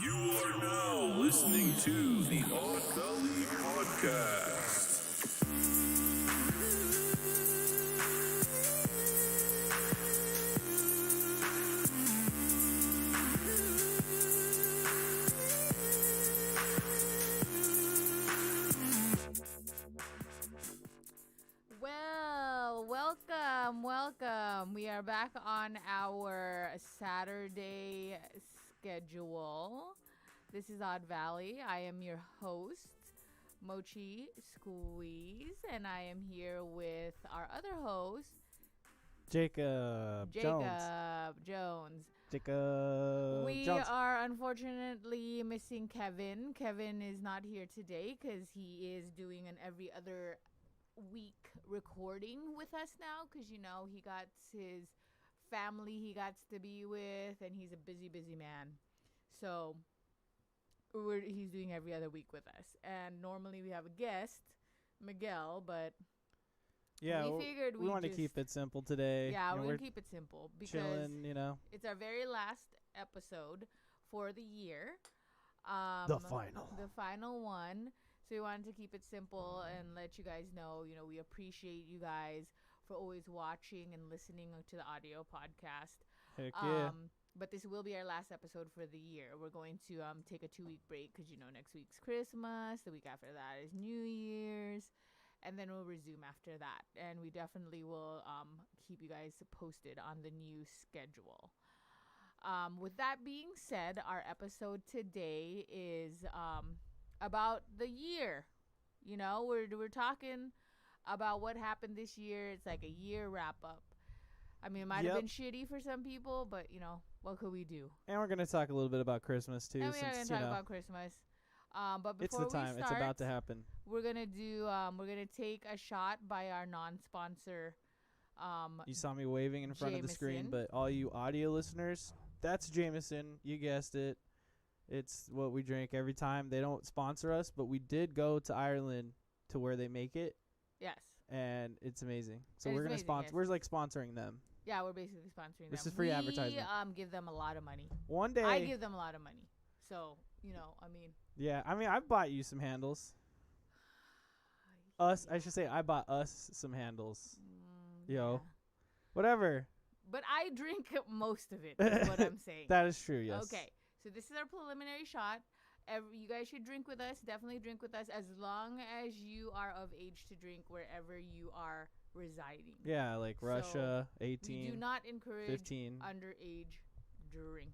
You are now listening to the Odd Valley Podcast. Well, welcome. We are back on our Saturday schedule. This is Odd Valley. I am your host, Mochi Squeeze, and I am here with our other host, Jacob Jones. We are unfortunately missing Kevin. Kevin is not here today because he is doing an every other week recording with us now because, you know, he got his family he got to be with, and he's a busy man. So he's doing every other week with us. And normally we have a guest, Miguel, but we figured we want to keep it simple today. Yeah, we're going to keep it simple because chilling, it's our very last episode for the year. The final one. So we wanted to keep it simple and let you guys know, we appreciate you guys for always watching and listening to the audio podcast. Heck yeah. But this will be our last episode for the year. We're going to take a 2-week break because, next week's Christmas. The week after that is New Year's. And then we'll resume after that. And we definitely will keep you guys posted on the new schedule. With that being said, our episode today is about the year. We're talking about what happened this year. It's like a year wrap up. I mean, it might have been shitty for some people, but what could we do? And we're going to talk a little bit about Christmas too. And we're going to talk about Christmas. But before it's the time. we start, it's about to happen. We're going to do we're going to take a shot by our non-sponsor you saw me waving in front of the screen, but all you audio listeners, that's Jameson. You guessed it. It's what we drink every time. They don't sponsor us, but we did go to Ireland to where they make it. Yes. And it's amazing. So we're going to sponsor. Yes. We're like sponsoring them. Yeah, we're basically sponsoring them. This is free advertisement. We give them a lot of money. One day. I give them a lot of money. So, I mean. Yeah, I mean, I bought you some handles. I should say I bought us some handles. Yeah. Whatever. But I drink most of it, is what I'm saying. That is true, yes. Okay. So this is our preliminary shot. You guys should drink with us. Definitely drink with us as long as you are of age to drink wherever you are residing. Yeah, like Russia, 18. We do not encourage 15. underage drinking.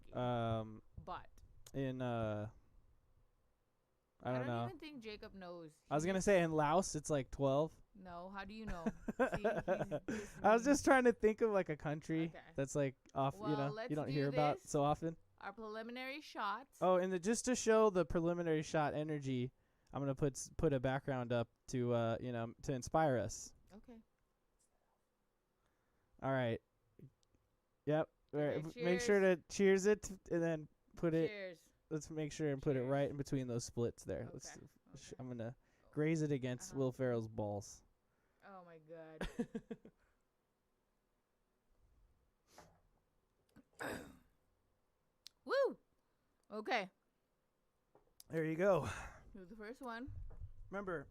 But in I don't know. I don't even think Jacob knows. I was going to say in Laos it's like 12. No, how do you know? See, I was just trying to think of like a country that's like off, you don't hear about so often. Our preliminary shots. Oh, and just to show the preliminary shot energy, I'm going to put a background up to to inspire us. Okay. All right. Yep. Okay, make sure to cheers it and then put it. Cheers. Let's make sure and put it right in between those splits there. Okay. I'm going to graze it against Will Ferrell's balls. Oh, my God. Woo! Okay. There you go. Here's the first one. Remember.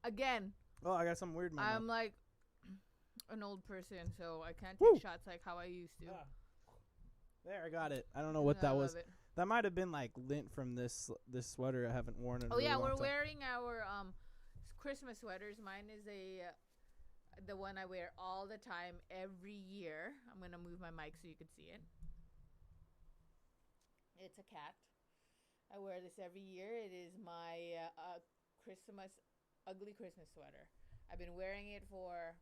Again. Oh, I got something weird in my I'm mouth. like an old person, so I can't take shots like how I used to. There, I got it. I don't know what that was. It. That might have been like lint from this sweater I haven't worn in a really long time. We're wearing our Christmas sweaters. Mine is the one I wear all the time every year. I'm going to move my mic so you can see it. It's a cat. I wear this every year. It is my ugly Christmas sweater. I've been wearing it for,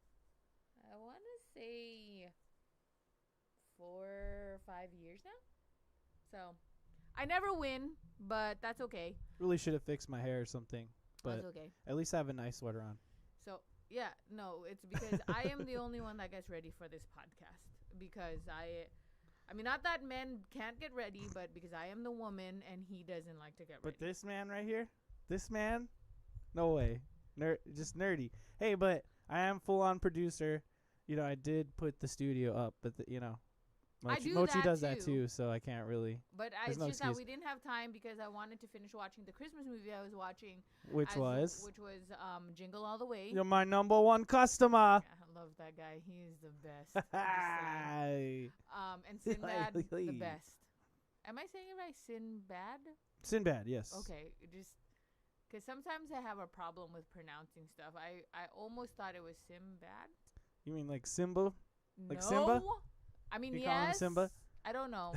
I want to say 4 or 5 years now. So, I never win, but that's okay. Really should have fixed my hair or something. But that's okay. At least I have a nice sweater on. So, yeah, no, it's because I am the only one that gets ready for this podcast. Because I mean, not that men can't get ready, but because I am the woman and he doesn't like to get ready. But this man right here, no way. Just nerdy. Hey, but I am full-on producer. I did put the studio up, but, Mochi does that too, so I can't really. But There's it's no just that excuse. we didn't have time because I wanted to finish watching the Christmas movie I was watching, Which was Jingle All the Way. you're my number one customer. Yeah, I love that guy. He is the best. And Sinbad, the best. Am I saying it right? Sinbad? Sinbad, yes. Okay, just because sometimes I have a problem with pronouncing stuff. I almost thought it was Sinbad. You mean like Simba? Like no. Simba? I mean, You yes. call him Simba? I don't know.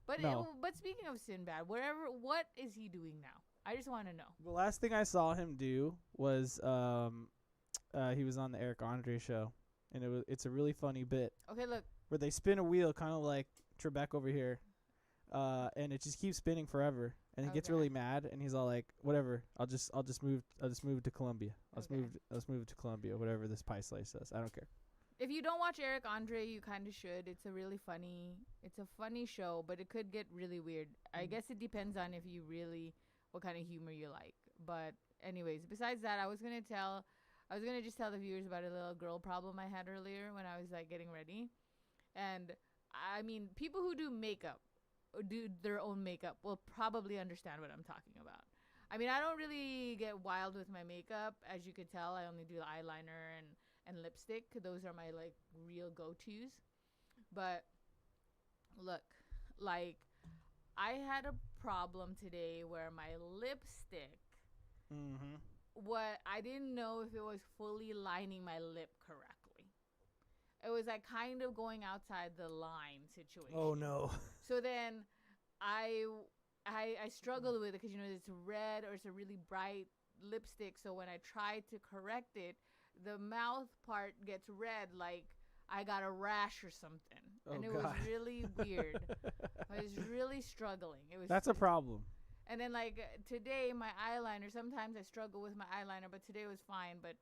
But No. but speaking of Sinbad, what is he doing now? I just want to know. The last thing I saw him do was he was on the Eric Andre show, and it's a really funny bit. Okay, look. Where they spin a wheel, kind of like Trebek over here, and it just keeps spinning forever, and he gets really mad, and he's all like, "Whatever, I'll just move to Colombia. Let's move to Colombia. Whatever this pie slice says, I don't care." If you don't watch Eric Andre, you kind of should. It's a funny show, but it could get really weird. I guess it depends on what kind of humor you like. But anyways, besides that, I was gonna just tell the viewers about a little girl problem I had earlier when I was like getting ready. And I mean, people who do makeup, or do their own makeup, will probably understand what I'm talking about. I mean, I don't really get wild with my makeup. As you could tell, I only do eyeliner and lipstick. Those are my like real go-tos. But look, like I had a problem today where my lipstick, what I didn't know if it was fully lining my lip correctly. It was like kind of going outside the line situation. Oh no. So then I struggled with it because it's red or it's a really bright lipstick. So when I tried to correct it, the mouth part gets red like I got a rash or something. And it was really weird. I was really struggling. That's a problem. And then like today, my eyeliner, sometimes I struggle with my eyeliner, but today was fine. But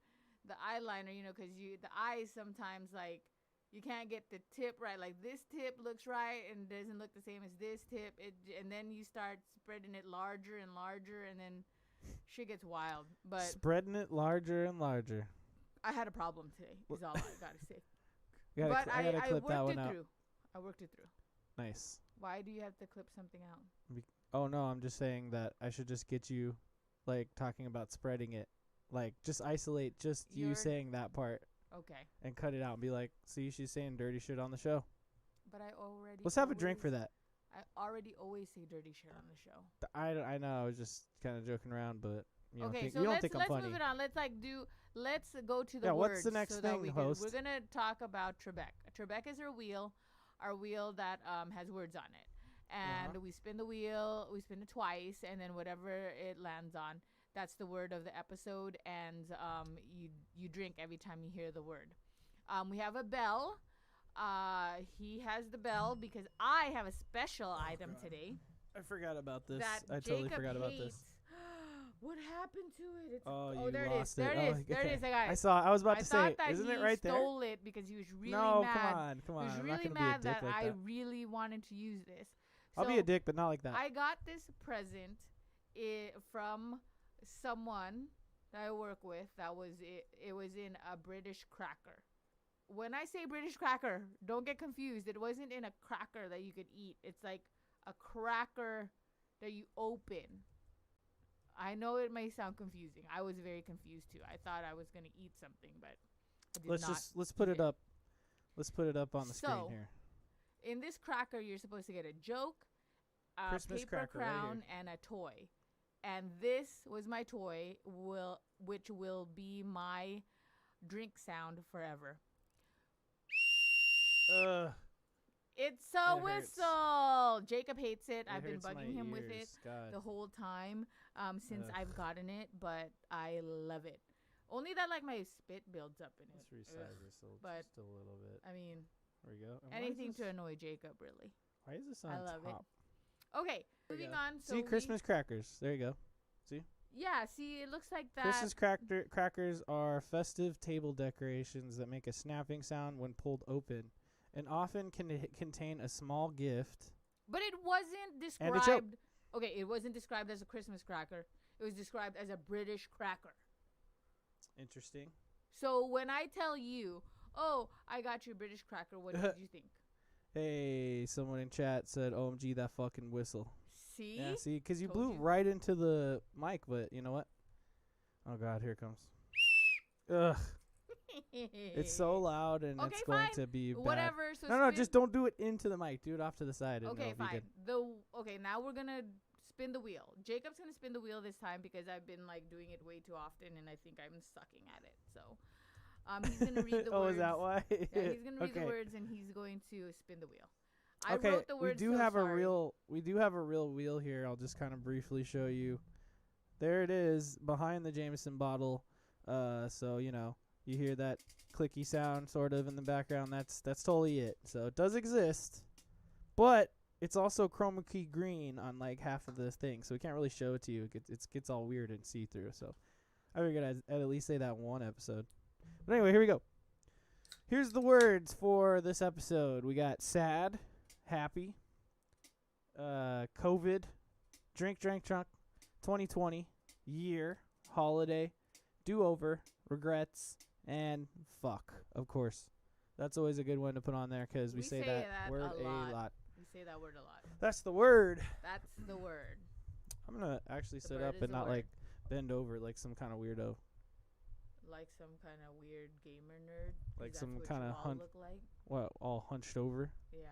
the eyeliner, because the eyes sometimes like you can't get the tip right. Like this tip looks right and doesn't look the same as this tip. And then you start spreading it larger and larger, and then shit gets wild. But spreading it larger and larger. I had a problem today. Is all I gotta say. I gotta clip that one out. I worked it through. Nice. Why do you have to clip something out? Oh no, I'm just saying that I should just get you, like talking about spreading it, like just isolate you saying that part. Okay. And cut it out and be like, see, she's saying dirty shit on the show. But I already. Let's have a drink for that. I already always say dirty shit on the show. I know. I was just kind of joking around, but you don't think I'm funny. Let's move it on. Let's go to the words. What's the next thing, host? We're gonna talk about Trebek. Trebek is our wheel that has words on it, and we spin the wheel. We spin it twice, and then whatever it lands on, that's the word of the episode, and you drink every time you hear the word. We have a bell. He has the bell because I have a special item today. I forgot about this. I totally forgot about this. What happened to it? There it is. There it is. I saw. I was about to say, isn't it right there? He stole it because he was really mad. No, come on. He was I'm really not mad be a dick that like I that. really wanted to use this. I'll be a dick, but not like that. I got this present from someone that I work with. It was in a British cracker. When I say British cracker, don't get confused. It wasn't in a cracker that you could eat. It's like a cracker that you open. I know it may sound confusing. I was very confused too. I thought I was going to eat something, but I did not. Let's put it up. Let's put it up on the screen here. In this cracker, you're supposed to get a joke, a Christmas paper cracker crown, and a toy. And this was my toy, which will be my drink sound forever. It's a whistle. Jacob hates it. I've been bugging him with it the whole time since I've gotten it, but I love it. Only that like my spit builds up in it. Let's resize this just a little bit. I mean, there we go. Anything to annoy Jacob, really. Why is this on I love top? It. Okay, moving on. So see, Christmas crackers. There you go. See? Yeah, see, it looks like that. Christmas crackers are festive table decorations that make a snapping sound when pulled open, and often can contain a small gift. But it wasn't described. Okay, it wasn't described as a Christmas cracker. It was described as a British cracker. Interesting. So when I tell you, oh, I got you a British cracker, what did you think? Hey, someone in chat said, "OMG, that fucking whistle." See? Yeah, see, because you Told blew you. right into the mic, but you know what? Oh God, here it comes. Ugh, it's so loud, and Okay, it's going fine. to be bad. Whatever. So No, spin. just don't do it into the mic. Do it off to the side. And Okay, it'll be fine. good. Okay, now we're gonna spin the wheel. Jacob's gonna spin the wheel this time because I've been like doing it way too often, and I think I'm sucking at it. So, he's gonna read the Oh, words. is that why? Yeah, he's gonna read the Okay. words, and he's going to spin the wheel. I Okay, wrote the words. we do so have sorry. a real wheel here. I'll just kind of briefly show you. There it is behind the Jameson bottle. So you know, you hear that clicky sound sort of in the background. That's totally it. So it does exist, but it's also chroma key green on like half of the thing, so we can't really show it to you. It gets all weird and see through. So I figured I'd at least say that one episode. But anyway, here we go. Here's the words for this episode. We got sad, happy, COVID, drink, 2020, year, holiday, do-over, regrets, and fuck, of course. That's always a good one to put on there because we say that word a lot. We say that word a lot. That's the word. That's the word. I'm going to actually The sit bird up is and the not word. like bend over like some kind of weirdo. Like some kind of weird gamer nerd. 'Cause Like that's some what kinda you all look like. What, all hunched over? Yeah.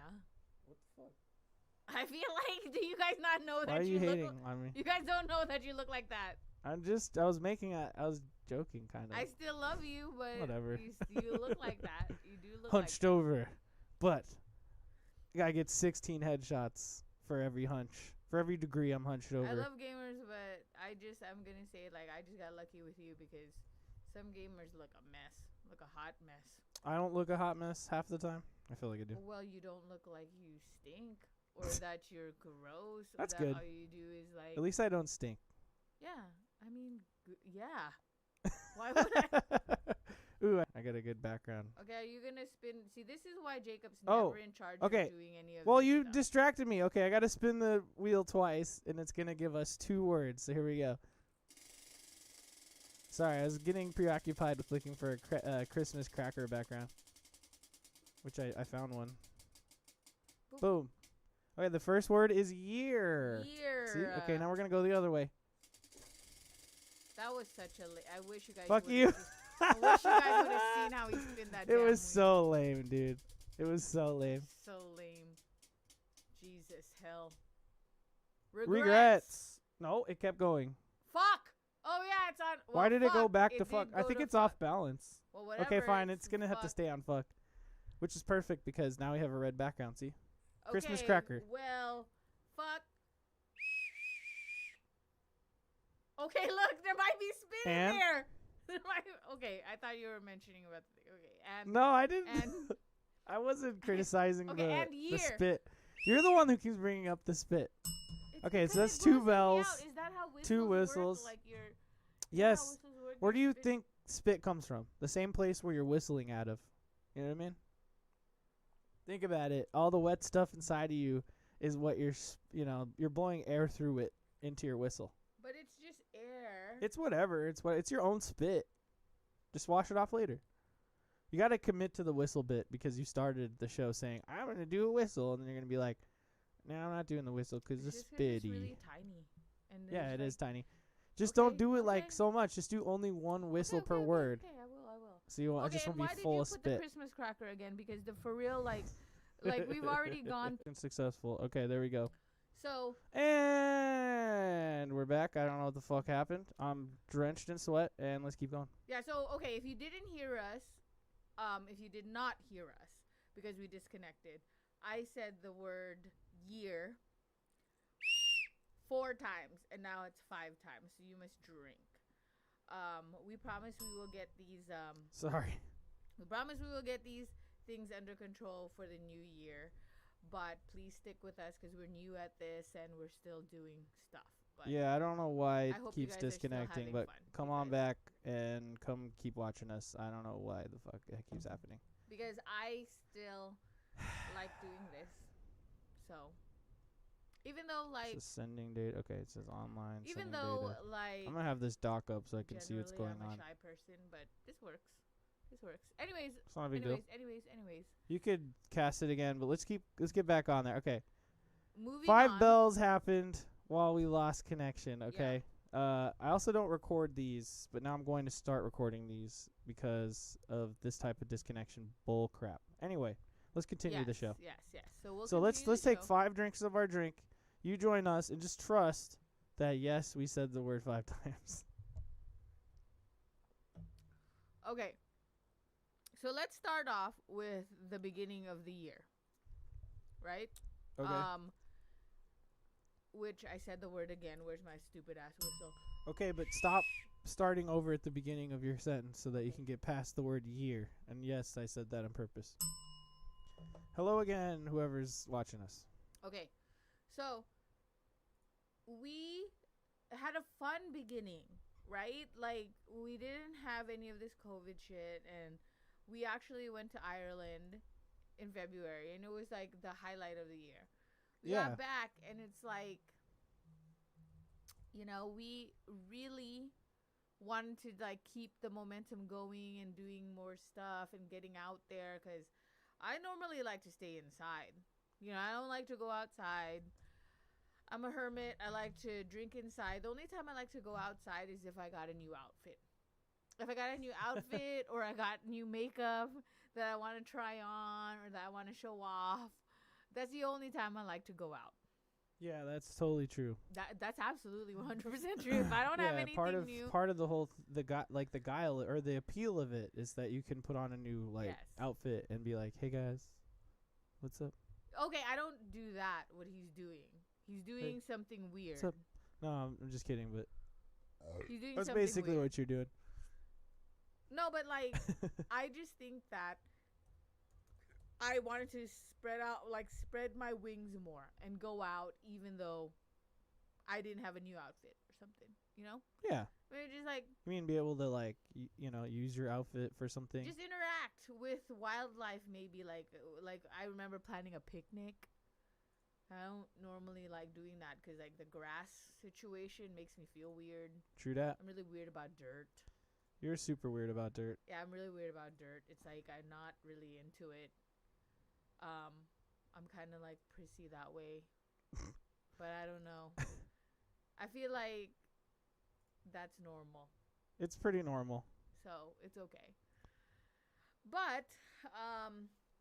What the fuck? I feel like, do you guys not know Why that are you look? hating on me? You guys don't know that you look like that. I was joking kind of. I still love you, but Whatever. you look like that. You do look Hunched like over. But you gotta get 16 headshots for every hunch. For every degree I'm hunched over. I love gamers, but I'm gonna say like I just got lucky with you because some gamers look a mess, look a hot mess. I don't look a hot mess half the time. I feel like I do. Well, you don't look like you stink or that you're gross. Or That's that good. All you do is like. At least I don't stink. Yeah, I mean, yeah. Why would I? Ooh, I got a good background. Okay, are you gonna spin? See, this is why Jacob's Oh, never in charge okay. of doing any of. Well, this you stuff. distracted me. Okay, I gotta spin the wheel twice, and it's gonna give us 2 words. So here we go. Sorry, I was getting preoccupied with looking for a Christmas cracker background, which I found one. Boop. Boom. Okay, the first word is year. Year. See? Okay, now we're gonna go the other way. That was such a. I wish you guys. Fuck would've you. seen- I wish you guys would have seen how he spinned that. It damn was wheel. so lame, dude. It was so lame. So lame. Jesus hell. Regrets. No, it kept going. Fuck. Oh yeah, it's on. Well, Why did it go fuck. back to did fuck? I go think to it's fuck. off balance. Well, whatever. Okay, fine. It's gonna have to fuck. stay on fuck, which is perfect because now we have a red background. See? Christmas Okay, cracker. Well, fuck. Okay, look, there might be spin And? in there. Okay, I thought you were mentioning about the thing. Okay, and No, I didn't. and I wasn't criticizing Okay, and the year. spit. You're the one who keeps bringing up the spit. it's Okay, so because that's it 2 blows me bells, out. Is that how whistles 2 work? whistles. Like you're, Yes. Where do you spit? think spit comes from? The same place where you're whistling out of. You know what I mean? Think about it. All the wet stuff inside of you is what you're blowing air through it into your whistle. But it's just air. It's whatever. It's your own spit. Just wash it off later. You got to commit to the whistle bit because you started the show saying, I'm going to do a whistle. And then you're going to be like, no, I'm not doing the whistle because it's just 'cause it's spitty. really tiny. And Yeah, there's, it is like, tiny. Just Okay, don't do it like okay. so much. Just do only one whistle Okay, per okay, word. Okay, I will. So you want, Okay, I just and want why to be did full you of put the spit. Christmas cracker again? Because for real, like we've already gone. And successful. Okay, there we go. So And we're back. I don't know what the fuck happened. I'm drenched in sweat, and let's keep going. yeah, so okay, if you didn't hear us, if you did not hear us because we disconnected, I said the word year 4 times, and now it's 5 times. So you must drink. We promise we will get these. Sorry. We promise we will get these things under control for the new year. But please stick with us because we're new at this and we're still doing stuff. But Yeah, I don't know why it I hope you keeps guys are still disconnecting, having but fun, come you on guys. back and come keep watching us. I don't know why the fuck it keeps happening. because I still like doing this. So even though like It says sending data. Okay, it says online. even sending though data. like I'm gonna have this dock up so I can see what's generally going I'm on. a shy person, but this works. This works. Anyways. It's not a big deal. Anyways. You could cast it again, but let's get back on there. Okay. Moving 5 on. bells happened while we lost connection. Okay. I also don't record these, but now I'm going to start recording these because of this type of disconnection bull crap. Anyway, let's continue the show. Yes. So let's take 5 drinks of our drink. You join us and just trust that yes, we said the word 5 times. Okay. So let's start off with the beginning of the year. Right? Okay. Which I said the word again. Where's my stupid ass whistle? Okay, but stop starting over at the beginning of your sentence so that you can get past the word year. And yes, I said that on purpose. Hello again, whoever's watching us. Okay. So we had a fun beginning, right? Like, we didn't have any of this COVID shit, and we actually went to Ireland in February, and it was like the highlight of the year. We got back, and it's like, you know, we really wanted to like keep the momentum going and doing more stuff and getting out there, because I normally like to stay inside. You know, I don't like to go outside. I'm a hermit. I like to drink inside. The only time I like to go outside is if I got a new outfit. If I got a new outfit or I got new makeup that I want to try on or that I want to show off, that's the only time I like to go out. Yeah, that's totally true. That's absolutely 100% true. If I don't have anything new, part of the whole the guile or the appeal of it is that you can put on a new outfit and be like, "Hey guys, what's up?" Okay, I don't do that. What he's doing, he's doing something weird. What's up? No, I'm just kidding, but he's doing that's something basically weird. what you're doing. No, but like, I just think that I wanted to spread my wings more and go out, even though I didn't have a new outfit or something, you know? Yeah. I mean, just like, you mean be able to like, use your outfit for something? just interact with wildlife, maybe like I remember planning a picnic. I don't normally like doing that because like the grass situation makes me feel weird. True that. I'm really weird about dirt. You're super weird about dirt. Yeah, I'm really weird about dirt. It's like I'm not really into it. I'm kind of like prissy that way, but I don't know. I feel like that's normal. It's pretty normal. So it's okay. But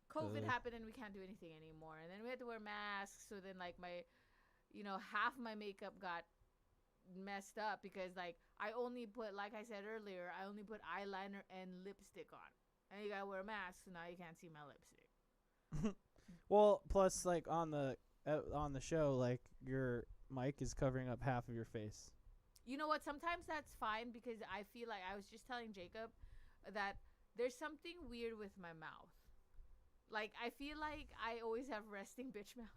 COVID happened and we can't do anything anymore. And then we had to wear masks. So then like half my makeup got messed up because like I only put, like I said earlier, I only put eyeliner and lipstick on. And you gotta wear a mask, so now you can't see my lipstick. Well, plus like on the show, like your mic is covering up half of your face. You know what? Sometimes that's fine because I feel like I was just telling Jacob that there's something weird with my mouth. Like I feel like I always have resting bitch mouth.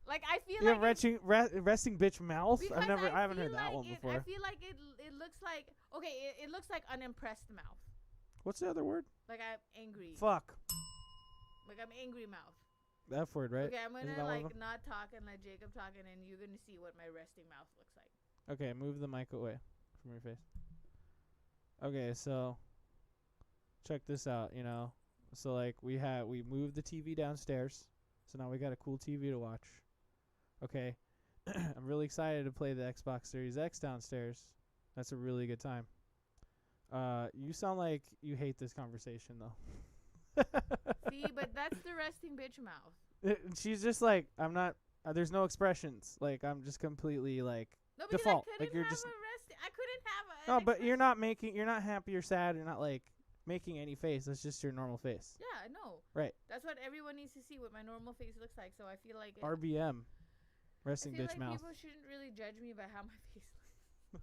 Like I feel like resting bitch mouth. I haven't heard that one before. I feel like it looks like it looks like unimpressed mouth. What's the other word? Like I'm angry. Fuck. Like I'm angry mouth. That word, right? Okay, I'm gonna like not talk and let Jacob talk, and then you're gonna see what my resting mouth looks like. Okay, move the mic away from your face. Okay, so check this out. So like we moved the TV downstairs, so now we got a cool TV to watch. Okay, I'm really excited to play the Xbox Series X downstairs. That's a really good time. You sound like you hate this conversation though. See, but that's the resting bitch mouth. She's just like, I'm not. There's no expressions. Like I'm just completely like default. Like you're just. I couldn't have a. No, but you're not happy or sad. You're not like making any face. That's just your normal face. Yeah, I know. Right. That's what everyone needs to see what my normal face looks like. So I feel like RBM, resting bitch mouth. People shouldn't really judge me by how my face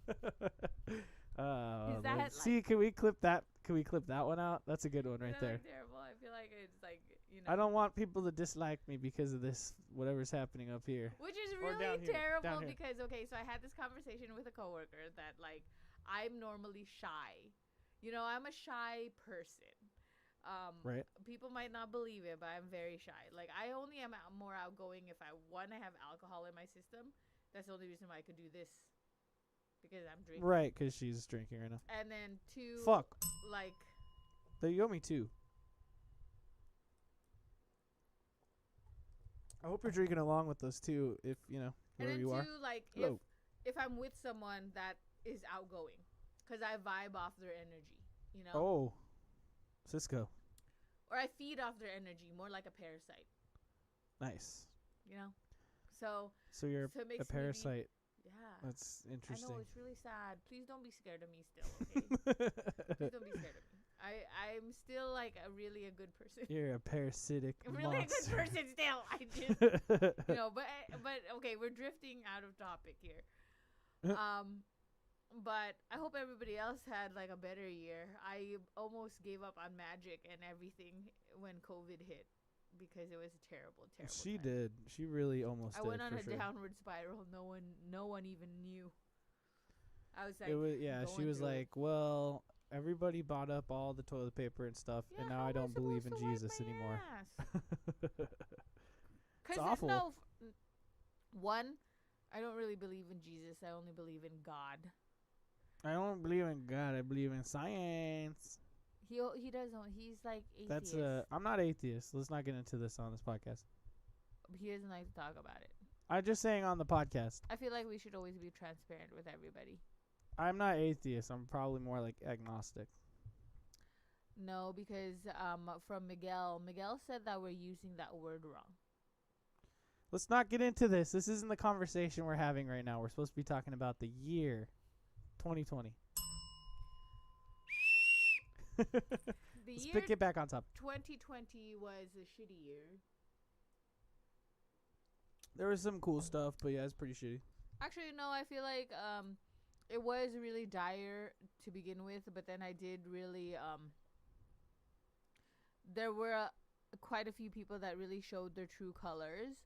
looks. Is that see? Can we clip that? Can we clip that one out? That's a good one right there. Terrible. I feel like it's like I don't want people to dislike me because of this whatever's happening up here. Which is really terrible because so I had this conversation with a coworker that like I'm normally shy. I'm a shy person. Right. People might not believe it, but I'm very shy. Like I only am more outgoing if I want to have alcohol in my system. That's the only reason why I could do this. Because I'm drinking. Right, because she's drinking right now. And then 2, fuck. Like, You owe me 2. I hope you're drinking along with us too. If wherever you are. And then too, like if I'm with someone that is outgoing, because I vibe off their energy, Oh, Cisco. Or I feed off their energy, more like a parasite. Nice. So you're a parasite. Yeah. That's interesting. I know, it's really sad. Please don't be scared of me still, okay? Please don't be scared of me. I'm still like really a good person. You're a parasitic really monster. A good person still. I just but okay, we're drifting out of topic here. But I hope everybody else had like a better year. I almost gave up on magic and everything when COVID hit because it was a terrible She time. did. She really almost did. I went on a downward spiral. No one even knew. I was like, she was like, well, everybody bought up all the toilet paper and stuff, and now I don't believe in Jesus anymore. It's awful. One, I don't really believe in Jesus. I only believe in God. I don't believe in God. I believe in science. He doesn't. He's like atheist. I'm not atheist. Let's not get into this on this podcast. He doesn't like to talk about it. I'm just saying on the podcast. I feel like we should always be transparent with everybody. I'm not atheist. I'm probably more like agnostic. No, because from Miguel said that we're using that word wrong. Let's not get into this. This isn't the conversation we're having right now. We're supposed to be talking about the year 2020. Let's pick it back on top. 2020 was a shitty year. There was some cool stuff, but yeah, it's pretty shitty. Actually, no, I feel like it was really dire to begin with, but then I did really there were quite a few people that really showed their true colors,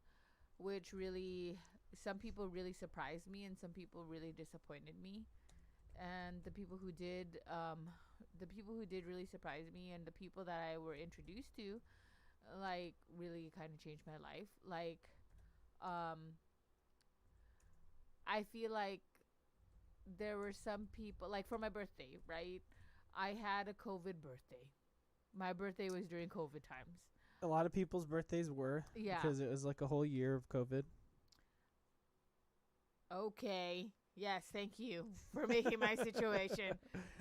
which really, some people really surprised me and some people really disappointed me. And the people who did really surprise me, and the people that I were introduced to, like, really kind of changed my life. Like, I feel like there were some people, like for my birthday, right? I had a COVID birthday. My birthday was during COVID times. A lot of people's birthdays were. Yeah. Because it was like a whole year of COVID. Okay. Yes, thank you for making my situation.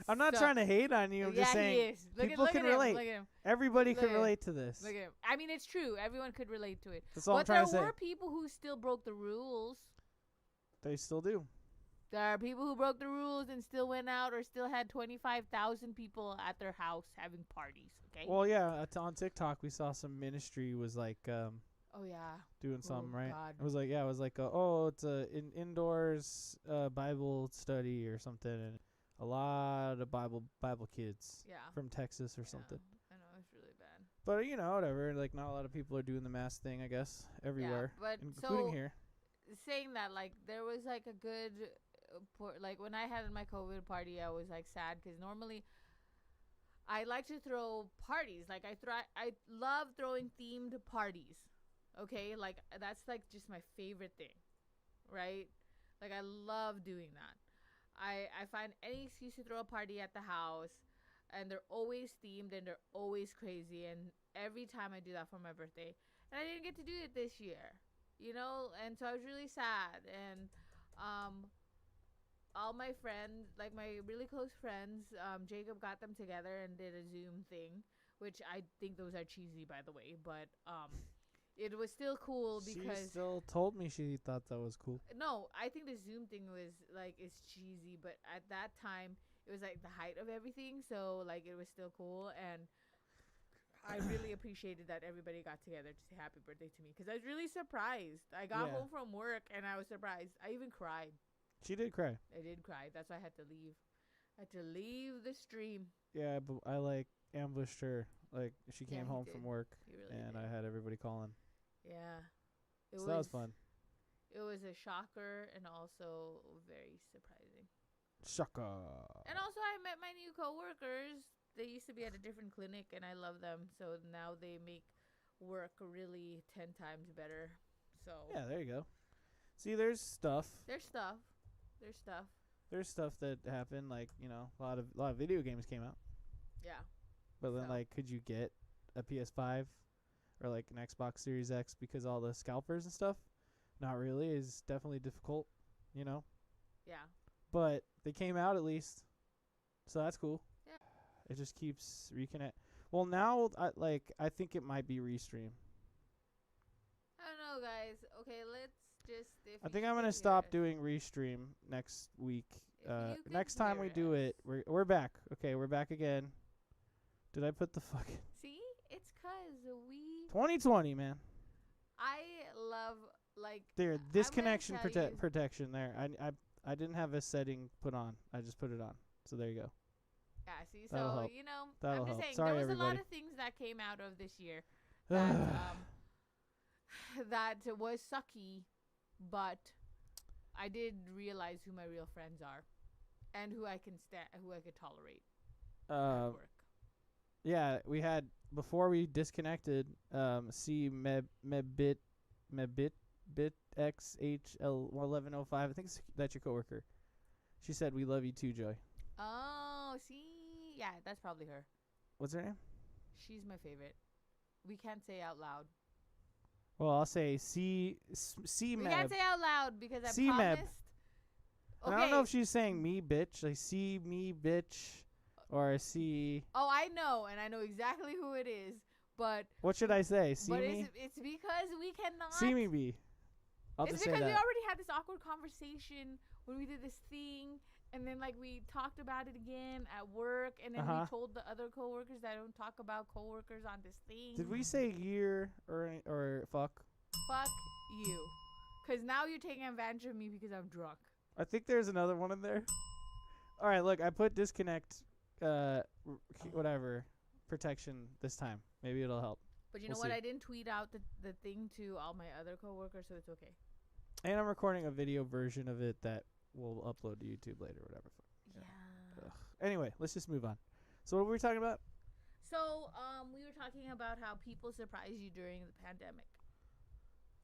I'm not trying to hate on you. I'm just saying he is. People can relate. Look at him. Everybody can relate to this. Look at him. I mean, it's true. Everyone could relate to it. That's all I'm trying to say. But there were people who still broke the rules. They still do. There are people who broke the rules and still went out or still had 25,000 people at their house having parties. Okay. Well, yeah. On TikTok, we saw some ministry was like, oh yeah, doing something, right? God. It was like, it's a indoors Bible study or something, and a lot of Bible kids. Yeah. From Texas or something. I know, it's really bad. But whatever. Like, not a lot of people are doing the mask thing, I guess, everywhere, but including here. Saying that, like, there was like a good. Like when I had my COVID party, I was like sad because normally I like to throw parties. Like I love throwing themed parties. Okay, like that's like just my favorite thing, right? Like I love doing that. I find any excuse to throw a party at the house, and they're always themed and they're always crazy. And every time I do that for my birthday, and I didn't get to do it this year, and so I was really sad. And all my friends, like my really close friends, Jacob got them together and did a Zoom thing, which I think those are cheesy, by the way, but it was still cool because she still told me she thought that was cool. No, I think the Zoom thing was like, it's cheesy, but at that time it was like the height of everything, so like it was still cool. And I really appreciated that everybody got together to say happy birthday to me because I was really surprised. I got home from work and I was surprised. I even cried. She did cry. I did cry. That's why I had to leave. I had to leave the stream. Yeah, but I ambushed her. Like she came home from work, and I had everybody calling. Yeah, that was fun. It was a shocker and also very surprising. Shocker. And also, I met my new coworkers. They used to be at a different clinic, and I love them. So now they make work really 10 times better. So yeah, there you go. See, there's stuff. There's stuff that happened. Like a lot of video games came out. Yeah. But then, So. like, could you get a PS5 or, like, an Xbox Series X because all the scalpers and stuff? Not really. It's definitely difficult, you know? Yeah. But they came out at least. So that's cool. Yeah. It just keeps reconnect. Well, now, I think it might be Restream. I don't know, guys. Okay, let's just... I think I'm going to stop doing Restream next week. Next time we do it, we're back. Okay, we're back again. Did I put the fucking... See? It's 'cause we... 2020, man. I love, like... There, disconnection tell you- protection there. I didn't have a setting put on. I just put it on. So there you go. Yeah, see? That'll So, help. you know, That'll I'm just help. saying, Sorry, there was a lot everybody. of things that came out of this year that, that was sucky, but I did realize who my real friends are and who I can who I could tolerate at work. Yeah, we had before we disconnected. C Mebit XHL 1105. I think that's your coworker. She said, "We love you too, Joy." Oh, see, yeah, that's probably her. What's her name? She's my favorite. We can't say out loud. Well, I'll say C We Meb. can't say out loud because I C-Meb. promised. And I don't know if she's saying me bitch, like see me bitch, or see. Oh, I know, and I know exactly who it is, but What should I say? See but me. it's because we cannot. See me be. I'll It's just say because we that. already had this awkward conversation when we did this thing, and then like we talked about it again at work, and then we told the other coworkers that I don't talk about coworkers on this thing. Did we say year or fuck? Fuck you, because now you're taking advantage of me because I'm drunk. I think there's another one in there. All right, look, I put disconnect, whatever, protection this time. Maybe it'll help. But you know what? I didn't tweet out the thing to all my other coworkers, so it's okay. And I'm recording a video version of it that we'll upload to YouTube later, whatever. Yeah. Ugh. Anyway, let's just move on. So what were we talking about? So, we were talking about how people surprise you during the pandemic.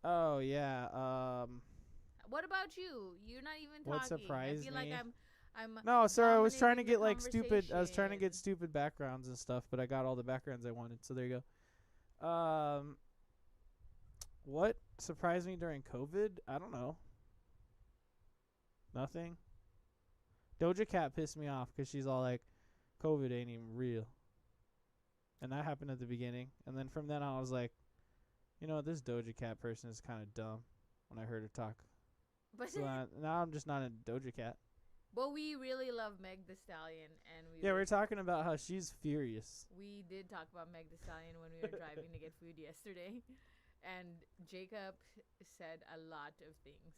Oh yeah. What about you? You're not even talking. What surprised I feel me? like I'm No, sir. I was trying to dominating get the stupid. I was trying to get conversation. stupid backgrounds and stuff, but I got all the backgrounds I wanted. So there you go. What surprised me during COVID? I don't know. Nothing. Doja Cat pissed me off because she's all like, "COVID ain't even real," and that happened at the beginning. And then from then on, I was like, you know, this Doja Cat person is kind of dumb. When I heard her talk, But so now I'm just not a Doja Cat. but we really love Meg Thee Stallion, and Yeah, we were talking about how she's furious. We did talk about Meg Thee Stallion when we were driving to get food yesterday, and Jacob said a lot of things.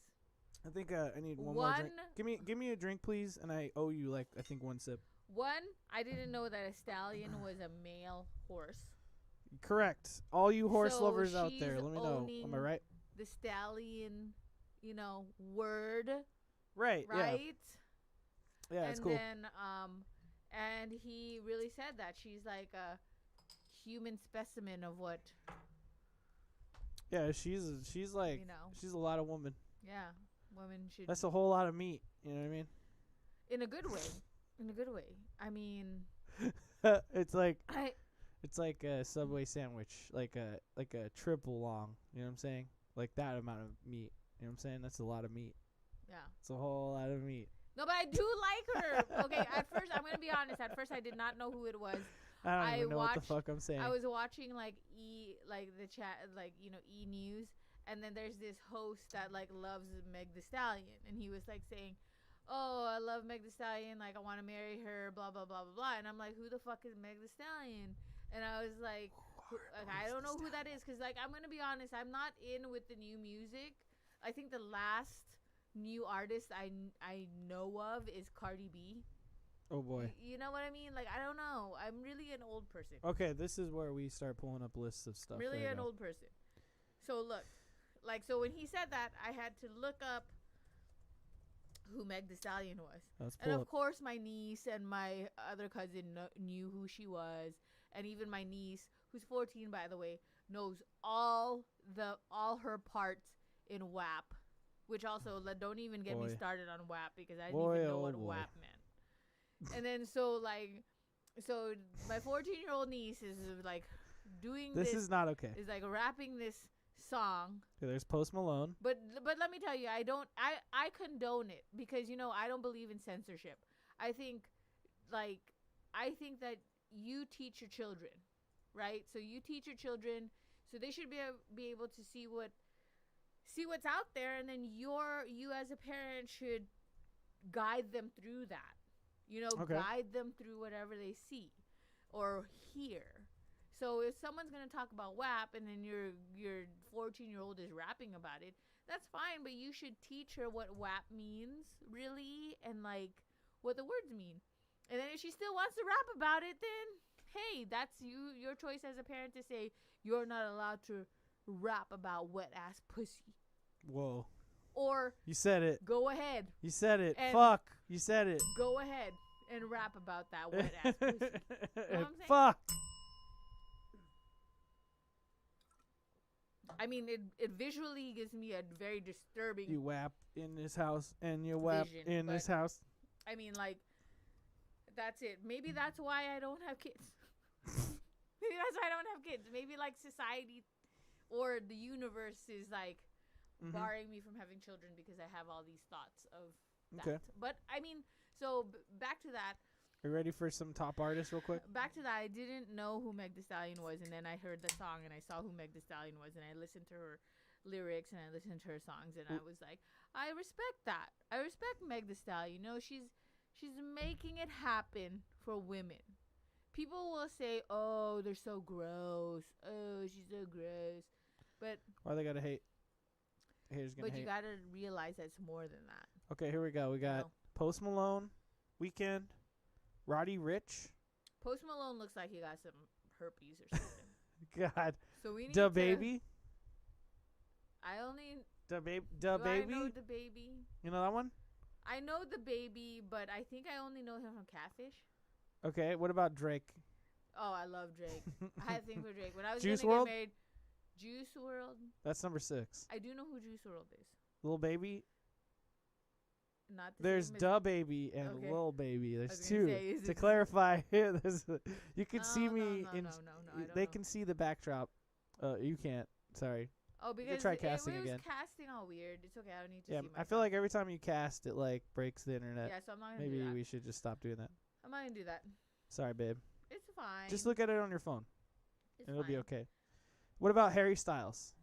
I think I need one more drink. Give me a drink, please, and I owe you I think one sip. One, I didn't know that a stallion was a male horse. Correct. All you horse So lovers out there, she's let me know. Am I right? The stallion, word, Right. right? Yeah, it's and cool. then and he really said that she's like a human specimen of what Yeah, she's like she's a lot of woman. women should. That's a whole lot of meat. You know what I mean? In a good way. In a good way. I mean, It's like a Subway sandwich, like a triple long. You know what I'm saying? Like that amount of meat. You know what I'm saying? That's a lot of meat. yeah. It's a whole lot of meat. No, but I do like her. Okay, at first, I'm gonna be honest. At first, I did not know who it was. I don't I even know what the watched- fuck I'm saying. I was watching the chat, E News, and then there's this host that loves Meg Thee Stallion, and he was saying, "Oh, I love Meg Thee Stallion. Like, I want to marry her. Blah blah blah blah blah." And I'm like, "Who the fuck is Meg Thee Stallion?" And I was like, I don't know who that is, because I'm gonna be honest, I'm not in with the new music. I think the last new artist I know of is Cardi B. Oh boy. You know what I mean? I don't know. I'm really an old person. Okay, this is where we start pulling up lists of stuff. Really There you an go. old person. So look, so when he said that, I had to look up who Meg Thee Stallion was. Let's And pull of course, my niece and my other cousin knew who she was, and even my niece, who's 14 by the way, knows all her parts in WAP. Which also, don't even get me Boy. started on WAP, because I didn't Boy, even know oh what boy. WAP meant. And then so So my 14-year-old niece is like doing This is not okay. Is like rapping this song. Okay, there's Post Malone. But let me tell you, I condone it because I don't believe in censorship. I think that you teach your children, right? So you teach your children, so they should be able to see what's out there, and then you as a parent should guide them through that. Okay. Guide them through whatever they see or hear. So if someone's going to talk about WAP and then your 14-year-old is rapping about it, that's fine, but you should teach her what WAP means, really, and like what the words mean. And then if she still wants to rap about it, then hey, that's your choice as a parent to say you're not allowed to rap about wet ass pussy. Whoa. Or you said it. Go ahead. You said it. Fuck. You said it. Go ahead and rap about that wet ass pussy. You know what I'm saying? Fuck. I mean, it visually gives me a very disturbing. You WAP in this house, and you WAP vision, in this house. I mean, like, that's it. Maybe that's why I don't have kids. Maybe that's why I don't have kids. Maybe like society or the universe is like barring me from having children because I have all these thoughts of that. Okay. But I mean, so back to that. Are you ready for some top artists real quick? Back to that. I didn't know who Meg Thee Stallion was, and then I heard the song and I saw who Meg Thee Stallion was, and I listened to her lyrics and I listened to her songs, and I was like, I respect that. I respect Meg Thee Stallion. She's making it happen for women. People will say, "Oh, they're so gross. Oh, she's so gross." But why they gotta hate? Haters gonna hate. But you gotta realize that it's more than that. Okay, here we go. We got Post Malone, Weeknd, Roddy Ricch. Post Malone looks like he got some herpes or something. God. So we need Da Baby. I only. Da Baby. I know the baby. You know that one? I know the baby, but I think I only know him from Catfish. Okay, what about Drake? Oh, I love Drake. I had a thing for Drake. When I was Juice gonna WRLD? get married, Juice WRLD. That's number 6. I do know who Juice WRLD is. Lil Baby. Not the There's same as Da Baby and Okay. Lil Baby. There's gonna 2. say, is To it- clarify, you can see No, me no, in. no, I don't They know. can see the backdrop. You can't. Sorry. Oh, because try it casting was again. casting all weird. It's okay. I don't need to Yeah, see I feel like every time you cast, it like breaks the internet. Yeah, so I'm not gonna Maybe do that. we should just stop doing that. I'm not gonna do that. Sorry, babe. It's fine. Just look at it on your phone, It's and it'll be fine. okay. What about Harry Styles?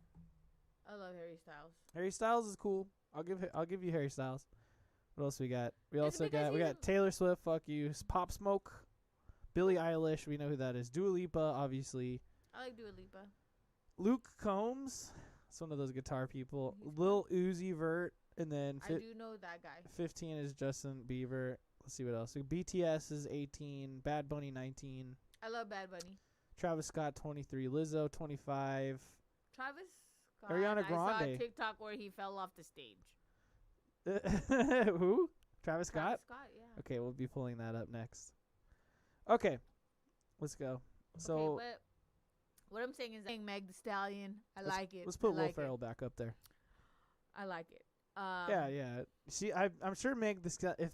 I love Harry Styles. Harry Styles is cool. I'll give you Harry Styles. What else we got? We It's also because got he's Taylor Swift. Fuck you. Pop Smoke. Billie Eilish. We know who that is. Dua Lipa, obviously. I like Dua Lipa. Luke Combs. It's one of those guitar people. He's Lil Uzi Vert, and then I do know that guy. 15 is Justin Bieber. Let's see what else. So BTS is 18. Bad Bunny 19. I love Bad Bunny. Travis Scott 23. Lizzo 25. Travis Scott. Ariana I saw a Grande. TikTok where he fell off the stage. Who? Travis Scott? Travis Scott, yeah. Okay, we'll be pulling that up next. Okay, let's go. So okay, but what I'm saying is Meg Thee Stallion. I like it. let's put I Will like Ferrell back up there. I like it. Yeah. I'm sure if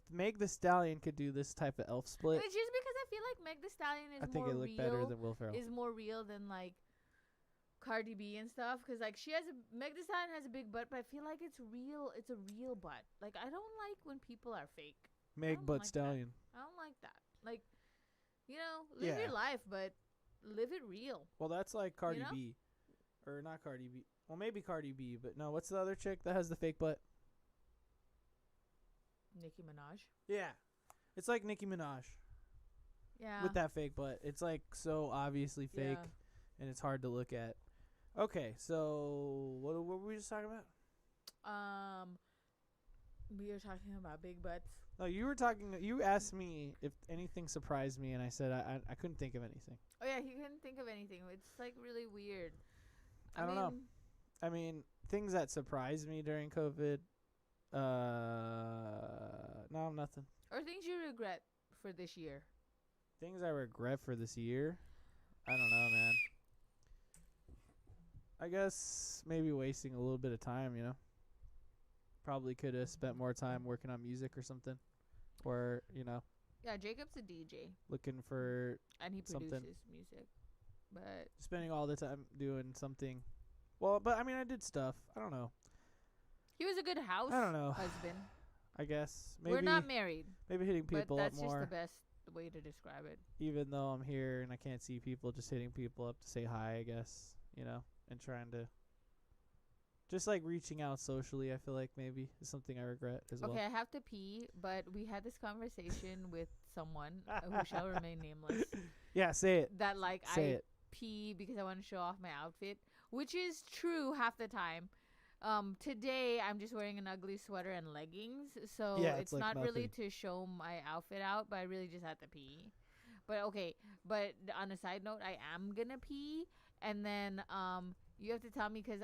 Meg Thee Stallion could do this type of elf split, It's just because I feel like Meg Thee Stallion is I think more it looked real. better than Will Ferrell. Is more real than like Cardi B and stuff, because like Meg Thee Stallion has a big butt, but I feel like it's real. It's a real butt. Like I don't like when people are fake. Meg don't Butt like that. Stallion. I don't like that. Like, live Yeah. your life, but live it real. Well, that's like Cardi know? B, or not Cardi B. Well, maybe Cardi B, but no. What's the other chick that has the fake butt? Nicki Minaj. Yeah, it's like Nicki Minaj Yeah. with that fake butt. It's like so obviously fake, and it's hard to look at. Okay, so what were we just talking about? We were talking about big butts. No, you were talking. You asked me if anything surprised me, and I said I couldn't think of anything. Oh yeah, he couldn't think of anything. It's like really weird. I don't know. I mean, things that surprised me during COVID. No, nothing. Or things you regret for this year. Things I regret for this year. I don't know, man. I guess maybe wasting a little bit of time, Probably could have spent more time working on music or something. Or, Yeah, Jacob's a DJ. looking for And he something. produces music. But spending all the time doing something. Well, but I mean, I did stuff. I don't know. he was a good house I don't know. husband. I guess maybe We're not married, maybe hitting but people up that's just more. the best way to describe it. Even though I'm here and I can't see people, just hitting people up to say hi. I guess and trying to just like reaching out socially. I feel like maybe is something I regret as well. Okay, I have to pee, but we had this conversation with someone who shall remain nameless. Yeah, say it. That like Say I it. pee because I want to show off my outfit, which is true half the time. Today I'm just wearing an ugly sweater and leggings, so Yeah, it's it's like not really nothing. to show my outfit out, but I really just had to pee. But okay, but on a side note, I am gonna pee, and then you have to tell me because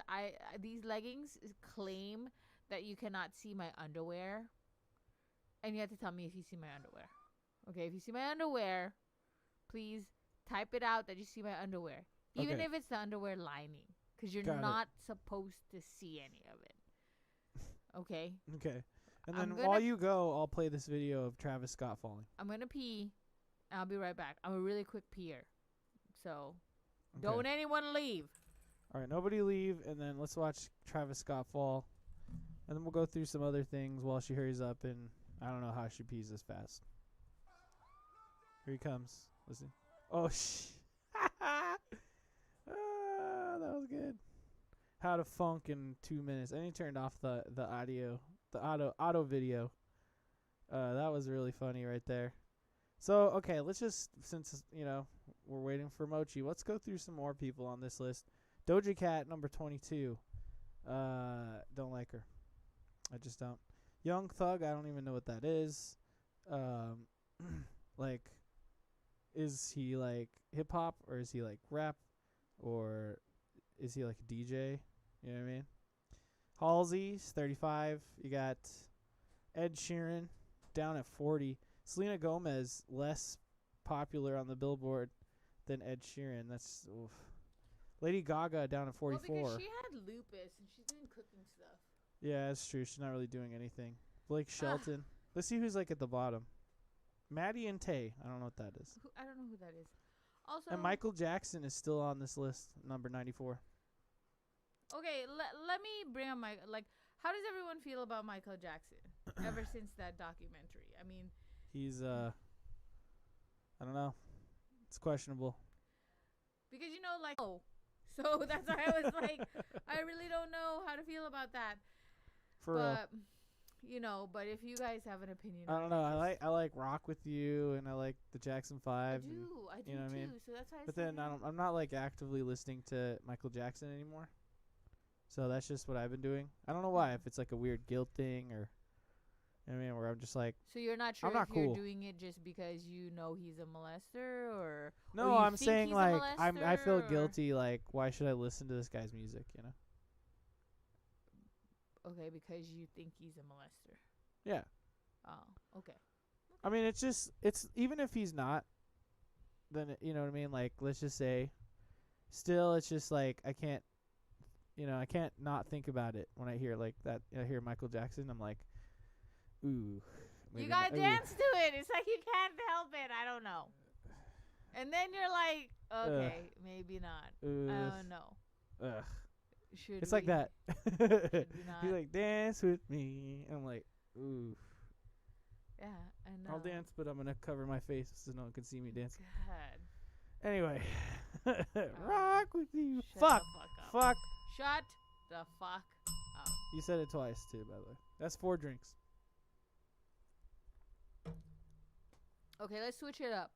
these leggings claim that you cannot see my underwear, and you have to tell me if you see my underwear. Okay, if you see my underwear, please type it out that you see my underwear, even Okay. if it's the underwear lining, because you're Got it. not supposed to see any of it. Okay, Okay. And I'm then gonna- while you go, I'll play this video of Travis Scott falling. I'm gonna pee. I'll be right back. I'm a really quick peer, so Okay. don't anyone leave. All right, nobody leave, and then let's watch Travis Scott fall, and then we'll go through some other things while she hurries up, and I don't know how she pees this fast. Here he comes. Listen. Oh, that was good. How to funk in 2 minutes. And he turned off the audio, the auto video. That was really funny right there. So, okay, let's just, since, we're waiting for Mochi, let's go through some more people on this list. Doja Cat, number 22. Don't like her. I just don't. Young Thug, I don't even know what that is. Like, is he like hip hop or is he like rap or is he like a DJ? You know what I mean? Halsey's 35. You got Ed Sheeran down at 40. Selena Gomez less popular on the Billboard than Ed Sheeran. That's oof. Lady Gaga down at 44. Well, because she had lupus and she's doing cooking stuff. Yeah, that's true. She's not really doing anything. Blake Shelton. Let's see who's like at the bottom. Maddie and Tay. I don't know what that is. I don't know who that is. Also, And Michael Jackson is still on this list, number 94. Okay, let me bring up how does everyone feel about Michael Jackson ever since that documentary? I mean, He's I don't know. It's questionable. because so that's why I was like, I really don't know how to feel about that. For real. But if you guys have an opinion, I don't know. I like Rock With You and I like the Jackson 5. I and- do you know what I mean? too. So that's why. But then I'm not like actively listening to Michael Jackson anymore. So that's just what I've been doing. I don't know why. If it's like a weird guilt thing or, where I'm just like, So you're not sure I'm not if you're cool. doing it just because you know he's a molester or no, you I'm think saying he's a like I feel molester, or- guilty. Like, why should I listen to this guy's music? Okay, because you think he's a molester. Yeah. Oh, okay. I mean, it's even if he's not, then you know what I mean. Like, let's just say, still, it's just like I can't not think about it when I hear like that. I hear Michael Jackson. I'm like, ooh. You gotta dance to it. It's like you can't help it. I don't know. And then you're like, okay, maybe not. I don't know. Ugh. Should It's like we? that. we not? He's like, dance with me. I'm like, ooh. Yeah, I know. I'll dance, but I'm gonna cover my face so no one can see me dance. God. Anyway, rock with you. Shut Fuck. the fuck up. Fuck. Shut the fuck up. You said it twice too, by the way. That's 4 drinks. Okay, let's switch it up.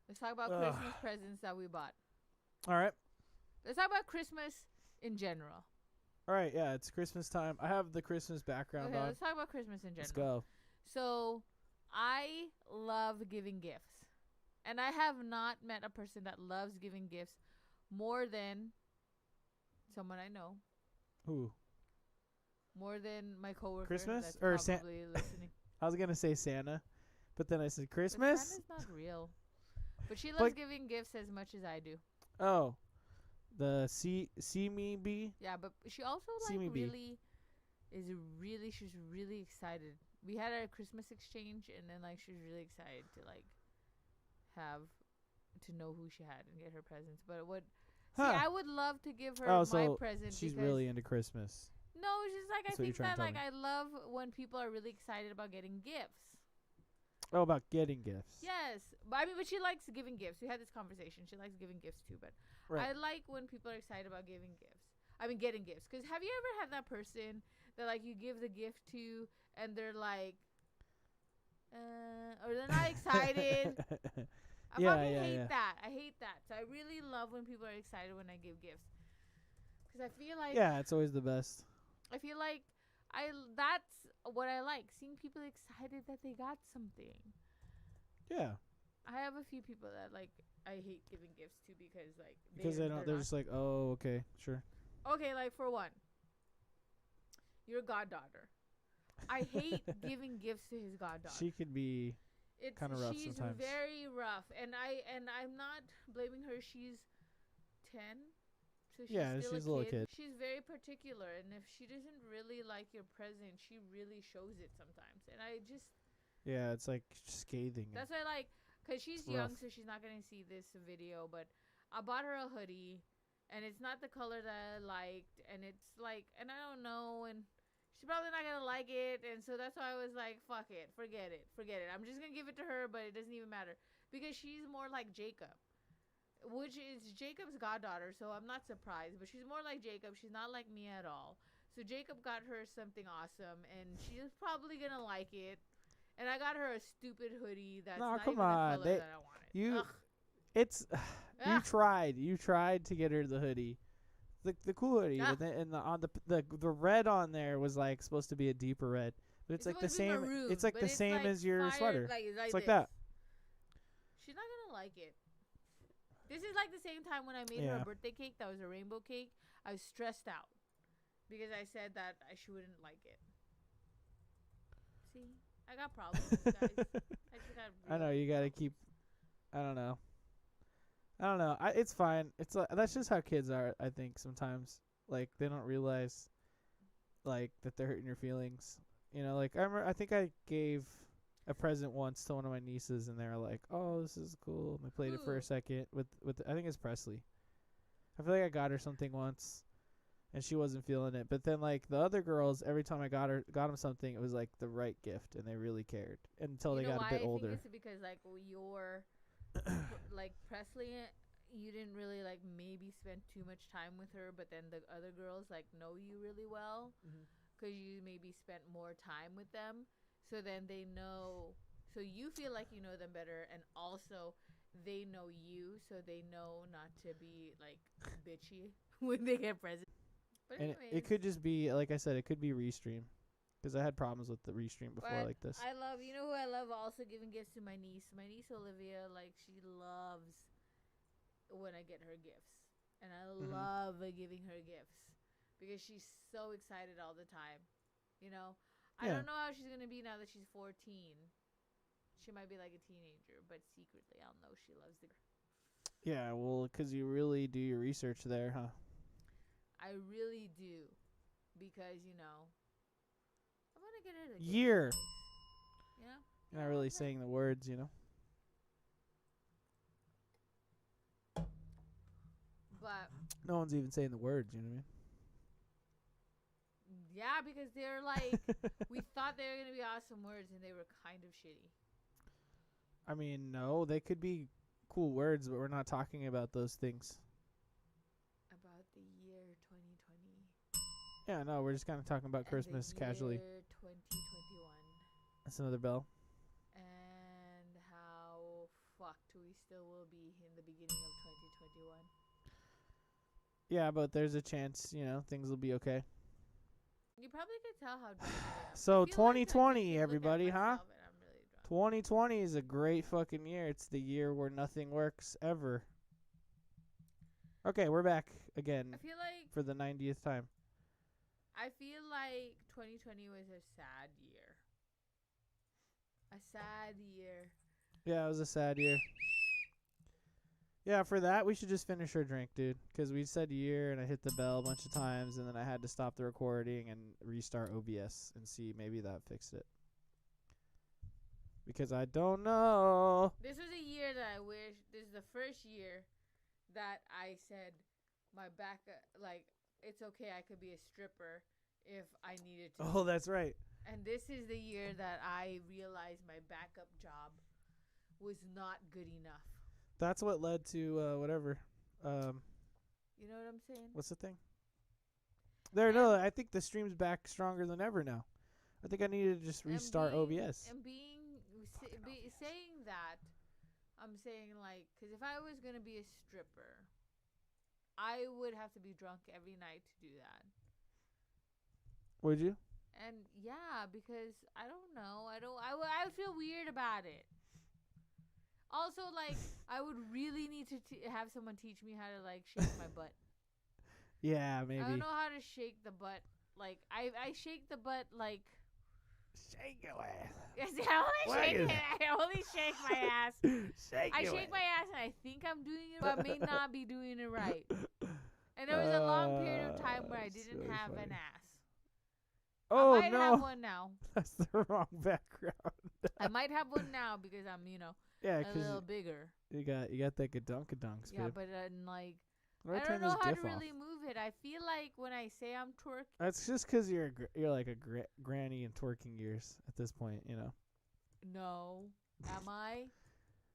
Let's talk about Ugh. Christmas presents that we bought. All right. Let's talk about Christmas in general. All right. Yeah, it's Christmas time. I have the Christmas background Okay, on. let's talk about Christmas in general. Let's go. So, I love giving gifts. And I have not met a person that loves giving gifts more than someone I know. Who? More than my coworker. Christmas that's or probably listening. I was gonna say Santa, but then I said But Christmas. Santa's not real. But she loves But- giving gifts as much as I do. Oh, the see me bee. Yeah, but she also See me be. really she's really excited. We had our Christmas exchange, and then like she's really excited to like have to know who she had and get her presents. But what? See, I would love to give her my present. She's really into Christmas. No, it's just like I think that like I love when people are really excited about getting gifts. Oh, about getting gifts. Yes, but she likes giving gifts. We had this conversation. She likes giving gifts too, but I like when people are excited about giving gifts. I mean, getting gifts. Because have you ever had that person that like you give the gift to and they're like, or they're not excited? I hate that. I hate that. So I really love when people are excited when I give gifts. Because I feel like... Yeah, it's always the best. I feel like that's what I like. Seeing people excited that they got something. Yeah. I have a few people that, like, I hate giving gifts to because, like... Because they're just like, oh, okay, sure. Okay, like, for one. Your goddaughter. I hate giving gifts to his goddaughter. She could be... kind of rough sometimes. She's very rough, and I'm not blaming her. She's 10, so she's still a kid. She's very particular, and if she doesn't really like your present, she really shows it sometimes. And I just it's like scathing. That's why, like, cause she's young, so she's not gonna see this video. But I bought her a hoodie, and it's not the color that I liked, and it's like, and I don't know, and she's probably not gonna like it, and so that's why I was like, fuck it, forget it. I'm just gonna give it to her, but it doesn't even matter because she's more like Jacob, which is Jacob's goddaughter, so I'm not surprised, but she's more like Jacob. She's not like me at all. So Jacob got her something awesome, and she's probably gonna like it. And I got her a stupid hoodie that's not even the color that I wanted. You tried to get her the hoodie. The cool hoodie, but then the red on there was like supposed to be a deeper red, but it's like the same. Maroon, it's like the same like as your sweater. It's like that. She's not gonna like it. This is like the same time when I made her a birthday cake that was a rainbow cake. I was stressed out because I said that she wouldn't like it. See, I got problems, guys. I know you gotta keep. I don't know. It's fine. It's that's just how kids are. I think sometimes, like, they don't realize, like, that they're hurting your feelings. You know, like, I think I gave a present once to one of my nieces, and they were like, "Oh, this is cool." And they played it for a second with I think it's Presley. I feel like I got her something once, and she wasn't feeling it. But then, like, the other girls, every time I got them something, it was like the right gift, and they really cared until they got a bit older. I think it's because like your like Presley, you didn't really like maybe spend too much time with her, but then the other girls like know you really well because you maybe spent more time with them, so then they know, so you feel like you know them better, and also they know you, so they know not to be like bitchy when they get presents. But and it could just be, like I said, it could be Restream. Because I had problems with the Restream before like this. I love, you know who I love also giving gifts to my niece? My niece Olivia, like, she loves when I get her gifts. And I love giving her gifts. Because she's so excited all the time. You know? I don't know how she's going to be now that she's 14. She might be like a teenager. But secretly, I'll know she loves the... Yeah, well, because you really do your research there, huh? I really do. Because, you know... Get it year. You know? You're not really saying the words, you know? But no one's even saying the words, you know what I mean? Yeah, because they're like, we thought they were going to be awesome words, and they were kind of shitty. I mean, no, they could be cool words, but we're not talking about those things. About the year 2020. Yeah, no, we're just kind of talking about Christmas casually. 2021. That's another bell. And how fucked we still will be in the beginning of 2021. Yeah, but there's a chance, you know, things will be okay. You probably could tell how drunk I am. So 2020, like everybody, huh? Really 2020 is a great fucking year. It's the year where nothing works ever. Okay, we're back again. I feel like for the 90th time. I feel like 2020 was a sad year. A sad year. Yeah, it was a sad year. Yeah, for that, we should just finish our drink, dude. Because we said year, and I hit the bell a bunch of times, and then I had to stop the recording and restart OBS and see maybe that fixed it. Because I don't know. This was a year that I wish. This is the first year that I said my back, it's okay, I could be a stripper if I needed to. Oh, that's right. And this is the year that I realized my backup job was not good enough. That's what led to whatever. You know what I'm saying? What's the thing? No, I think the stream's back stronger than ever now. I think I needed to just restart OBS. And saying that, I'm saying, like, because if I was going to be a stripper, I would have to be drunk every night to do that. Would you? And yeah, because I don't know. I would feel weird about it. Also, like, I would really need to have someone teach me how to, like, shake my butt. Yeah, maybe. I don't know how to shake the butt. Like, I shake the butt, like... Shake your ass. Yes, I only shake my ass. I shake my ass and I think I'm doing it, but I may not be doing it right. And there was a long period of time where I didn't have an ass. Oh, I might no. have one now. That's the wrong background. I might have one now because I'm, yeah, a little bigger. You got that gadunk-gadunks, Yeah, babe. but like, Why I turn don't know this how to GIF off? really move it. I feel like when I say I'm twerking. That's just because you're like a granny in twerking years at this point, No, am I?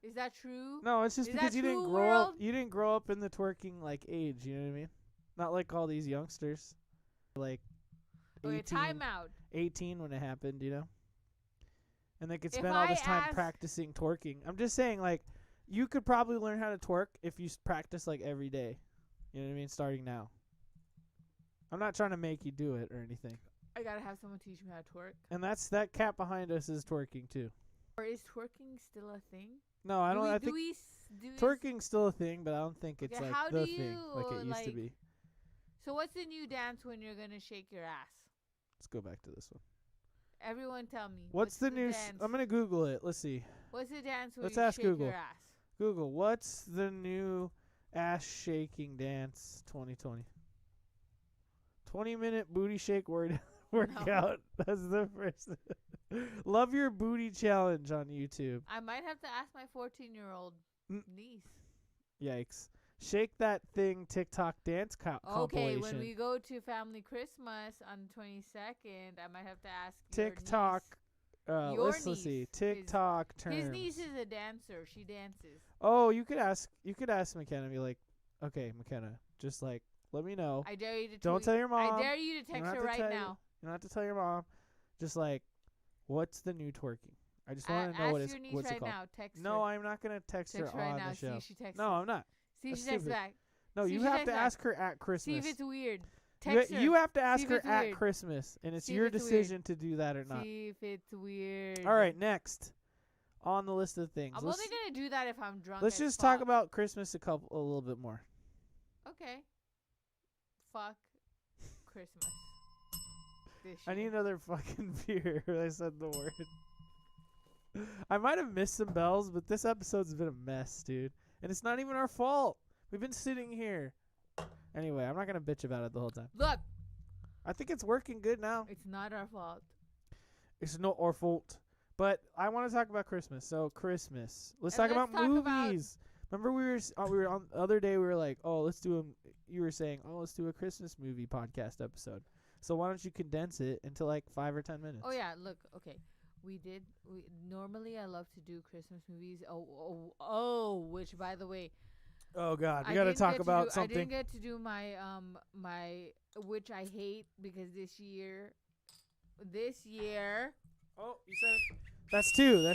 Is that true? No, it's just Is because that you didn't true, grow up. world? You didn't grow up in the twerking like age. You know what I mean? Not like all these youngsters, like Okay, 18, time out. 18 when it happened. And they could If spend all I this time ask- practicing twerking. I'm just saying, like, you could probably learn how to twerk if you practice like every day. You know what I mean? Starting now. I'm not trying to make you do it or anything. I gotta have someone teach me how to twerk. And that cat behind us is twerking too. Or is twerking still a thing? No, I don't. I think do twerking's still a thing, but I don't think it's Okay, like how the do thing like it you, used to like- be. So what's the new dance when you're gonna shake your ass? Let's go back to this one. Everyone tell me. What's the new? dance? I'm gonna Google it. Let's see. What's the dance where Let's you ask shake Google. your ass? Google. What's the new ass shaking dance 2020? 20-minute booty shake workout. That's the first. Love your booty challenge on YouTube. I might have to ask my 14-year-old Mm. niece. Yikes. Shake that thing TikTok dance Okay, compilation. when we go to Family Christmas on the 22nd, I might have to ask TikTok. Your Let's see. niece TikTok terms. His niece is a dancer. She dances. Oh, you could ask McKenna. Be like, okay, McKenna, just like let me know. I dare you to. Don't tell your mom. I dare you to You don't text have her to right tell now. You don't have to tell your mom. Just like, what's the new twerking? I just want to know Ask your niece what's it right called. now. Text No, her. I'm not gonna text her Text her right on now. the show. See if she texts. No, I'm not. See if That's she texts stupid. back. No, See you if she have texts to back. ask her at Christmas. See if it's weird. Text her. You have to ask if her it's at weird. Christmas, and it's See if your it's weird. decision to do that or not. See if it's weird. All right, next on the list of things. I'm only gonna do that if I'm drunk. Let's as just talk fuck. about Christmas a little bit more. Okay. Fuck Christmas. This I need year. another fucking beer. I said the word. I might have missed some bells, but this episode's been a mess, dude. And it's not even our fault. We've been sitting here. Anyway, I'm not going to bitch about it the whole time. Look, I think it's working good now. it's not our fault. It's not our fault. But I want to talk about Christmas. So, Christmas. Let's And talk let's about talk about- movies. Remember we were on the other day we were like, "Oh, let's do you were saying, "Oh, let's do a Christmas movie podcast episode." So, why don't you condense it into like 5 or 10 minutes? Oh yeah, look, okay. We normally I love to do Christmas movies. Which by the way, Oh god, we I got to didn't talk get about I didn't something. get to do my which I hate because this year Oh, you said it. That's two.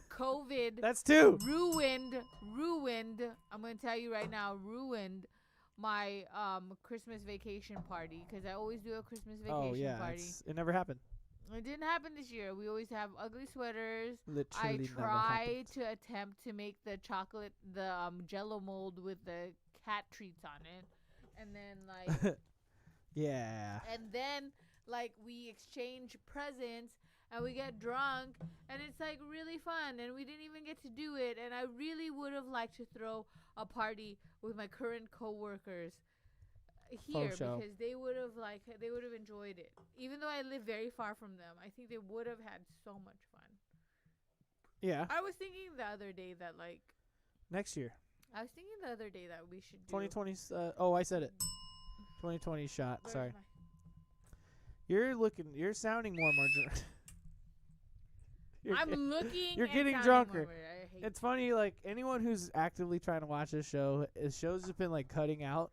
COVID That's two. ruined. I'm gonna tell you right now, ruined my Christmas vacation party because I always do a Christmas vacation Oh yeah, party. it never happened. It didn't happen this year. We always have ugly sweaters. Literally I never try happened. to attempt to make the Jello mold with the cat treats on it, and then Yeah. and then like we exchange presents, and we get drunk, and it's like really fun, and we didn't even get to do it. And I really would have liked to throw a party with my current coworkers here because they would have enjoyed it. Even though I live very far from them, I think they would have had so much fun. Yeah. I was thinking the other day that like next year. I was thinking the other day that we should do 2020. I said it. 2020 shot. Where's Sorry. You're sounding more drunk. You're getting drunker. It's funny, like anyone who's actively trying to watch this show, shows have been like cutting out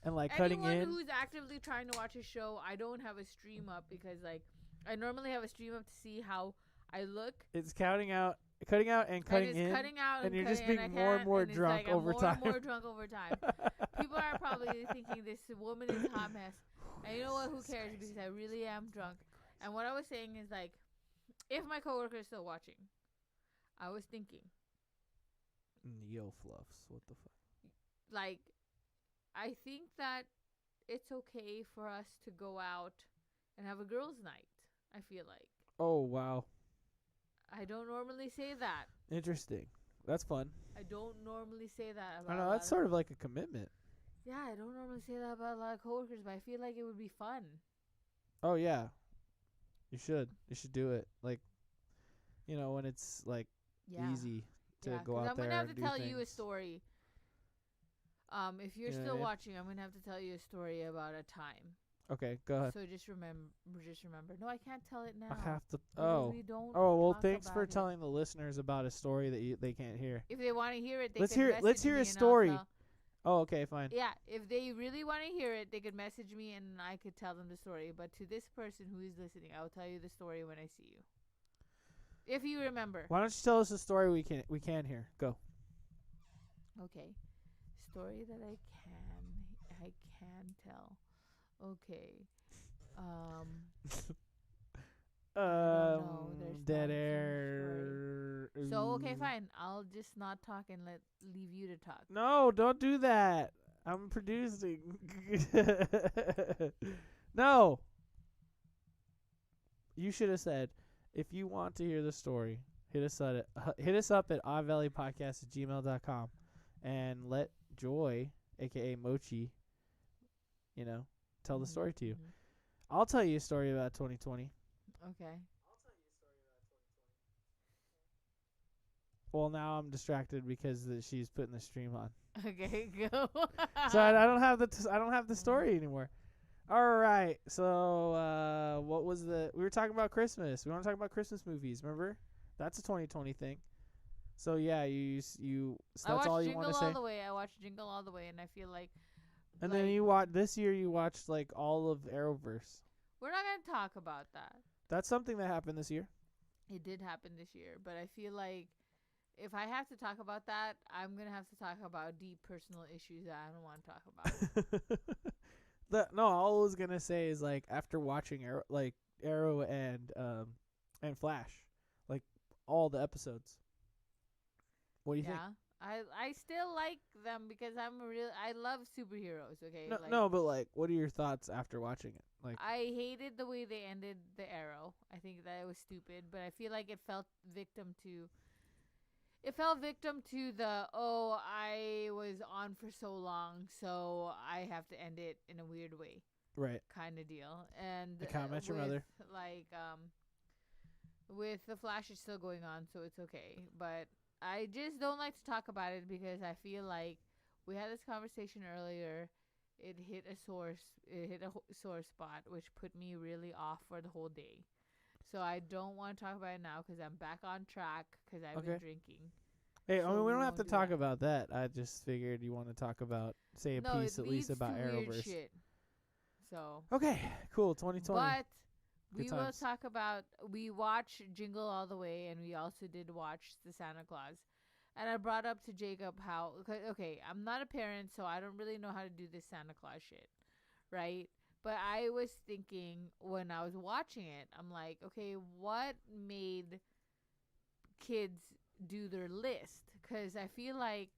and like cutting in. Anyone who's actively trying to watch a show, I don't have a stream up because like I normally have a stream up to see how I look. It's cutting out and cutting in. Cutting out and you're just being more and more drunk over time. More drunk over time. People are probably thinking this woman is a hot mess. And you know what? Who cares? Because I really am drunk. And what I was saying is like, if my coworker is still watching, I was thinking. Yo, fluffs. What the fuck? Like, I think that it's okay for us to go out and have a girls' night. I feel like. Oh, wow. I don't normally say that. Interesting. That's fun. I don't normally say that about I know, that's sort of like a commitment. Yeah, I don't normally say that about a lot of coworkers, but I feel like it would be fun. Oh, yeah. You should. You should do it. Like, you know, when it's, like, easy to go out there and do things. I'm going to have to tell you a story. If you're still watching, I'm going to have to tell you a story about a time. Okay, go ahead. So just remember. No, I can't tell it now. I have to. We don't well, thanks for telling the listeners about a story that they can't hear. If they want to hear it, let's hear a story. Oh, okay, fine. Yeah, if they really want to hear it, they could message me and I could tell them the story. But to this person who is listening, I will tell you the story when I see you. If you remember. Why don't you tell us a story we can hear? Go. Okay. Story that I can tell. Okay. Dead air. So okay, fine. I'll just not talk and leave you to talk. No, don't do that. I'm producing. No. You should have said, if you want to hear the story, hit us up at oddvalleypodcast@gmail.com and let Joy, aka Mochi, tell the story to you. I'll tell you a story about 2020. Okay. Well, now I'm distracted because she's putting the stream on. Okay, go. So I don't have the story anymore. All right. So what was we were talking about Christmas. We want to talk about Christmas movies. Remember? That's a 2020 thing. So yeah, so that's all you want to say. I watched Jingle All the Way, and I feel like. And then this year you watched like all of Arrowverse. We're not gonna talk about that. That's something that happened this year. It did happen this year, but I feel like if I have to talk about that, I'm gonna have to talk about deep personal issues that I don't want to talk about. No, all I was gonna say is like after watching Arrow and Flash, like all the episodes. What do you think? I still like them because I love superheroes. Okay. No, but like, what are your thoughts after watching it? Like, I hated the way they ended the Arrow. I think that it was stupid, but I feel like it fell victim to the I was on for so long, so I have to end it in a weird way. Right. Kind of deal. And How I Met Your Mother. With the Flash, it's still going on, so it's okay. But I just don't like to talk about it because I feel like we had this conversation earlier. It hit a sore spot, which put me really off for the whole day. So I don't want to talk about it now because I'm back on track because I've been drinking. Hey, so we don't have to talk about that. I just figured you want to talk about, say a piece at least about Arrowverse. Shit. So. Okay, cool. 2020. But we will talk about. We watched Jingle All the Way, and we also did watch the Santa Claus. And I brought up to Jacob how, okay, I'm not a parent, so I don't really know how to do this Santa Claus shit, right? But I was thinking when I was watching it, I'm like, okay, what made kids do their list? Because I feel like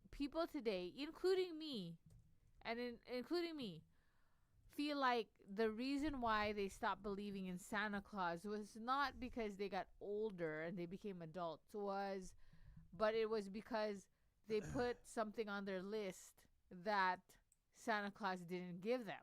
people today, including me, feel like the reason why they stopped believing in Santa Claus was not because they got older and they became adults, but it was because they put something on their list that Santa Claus didn't give them,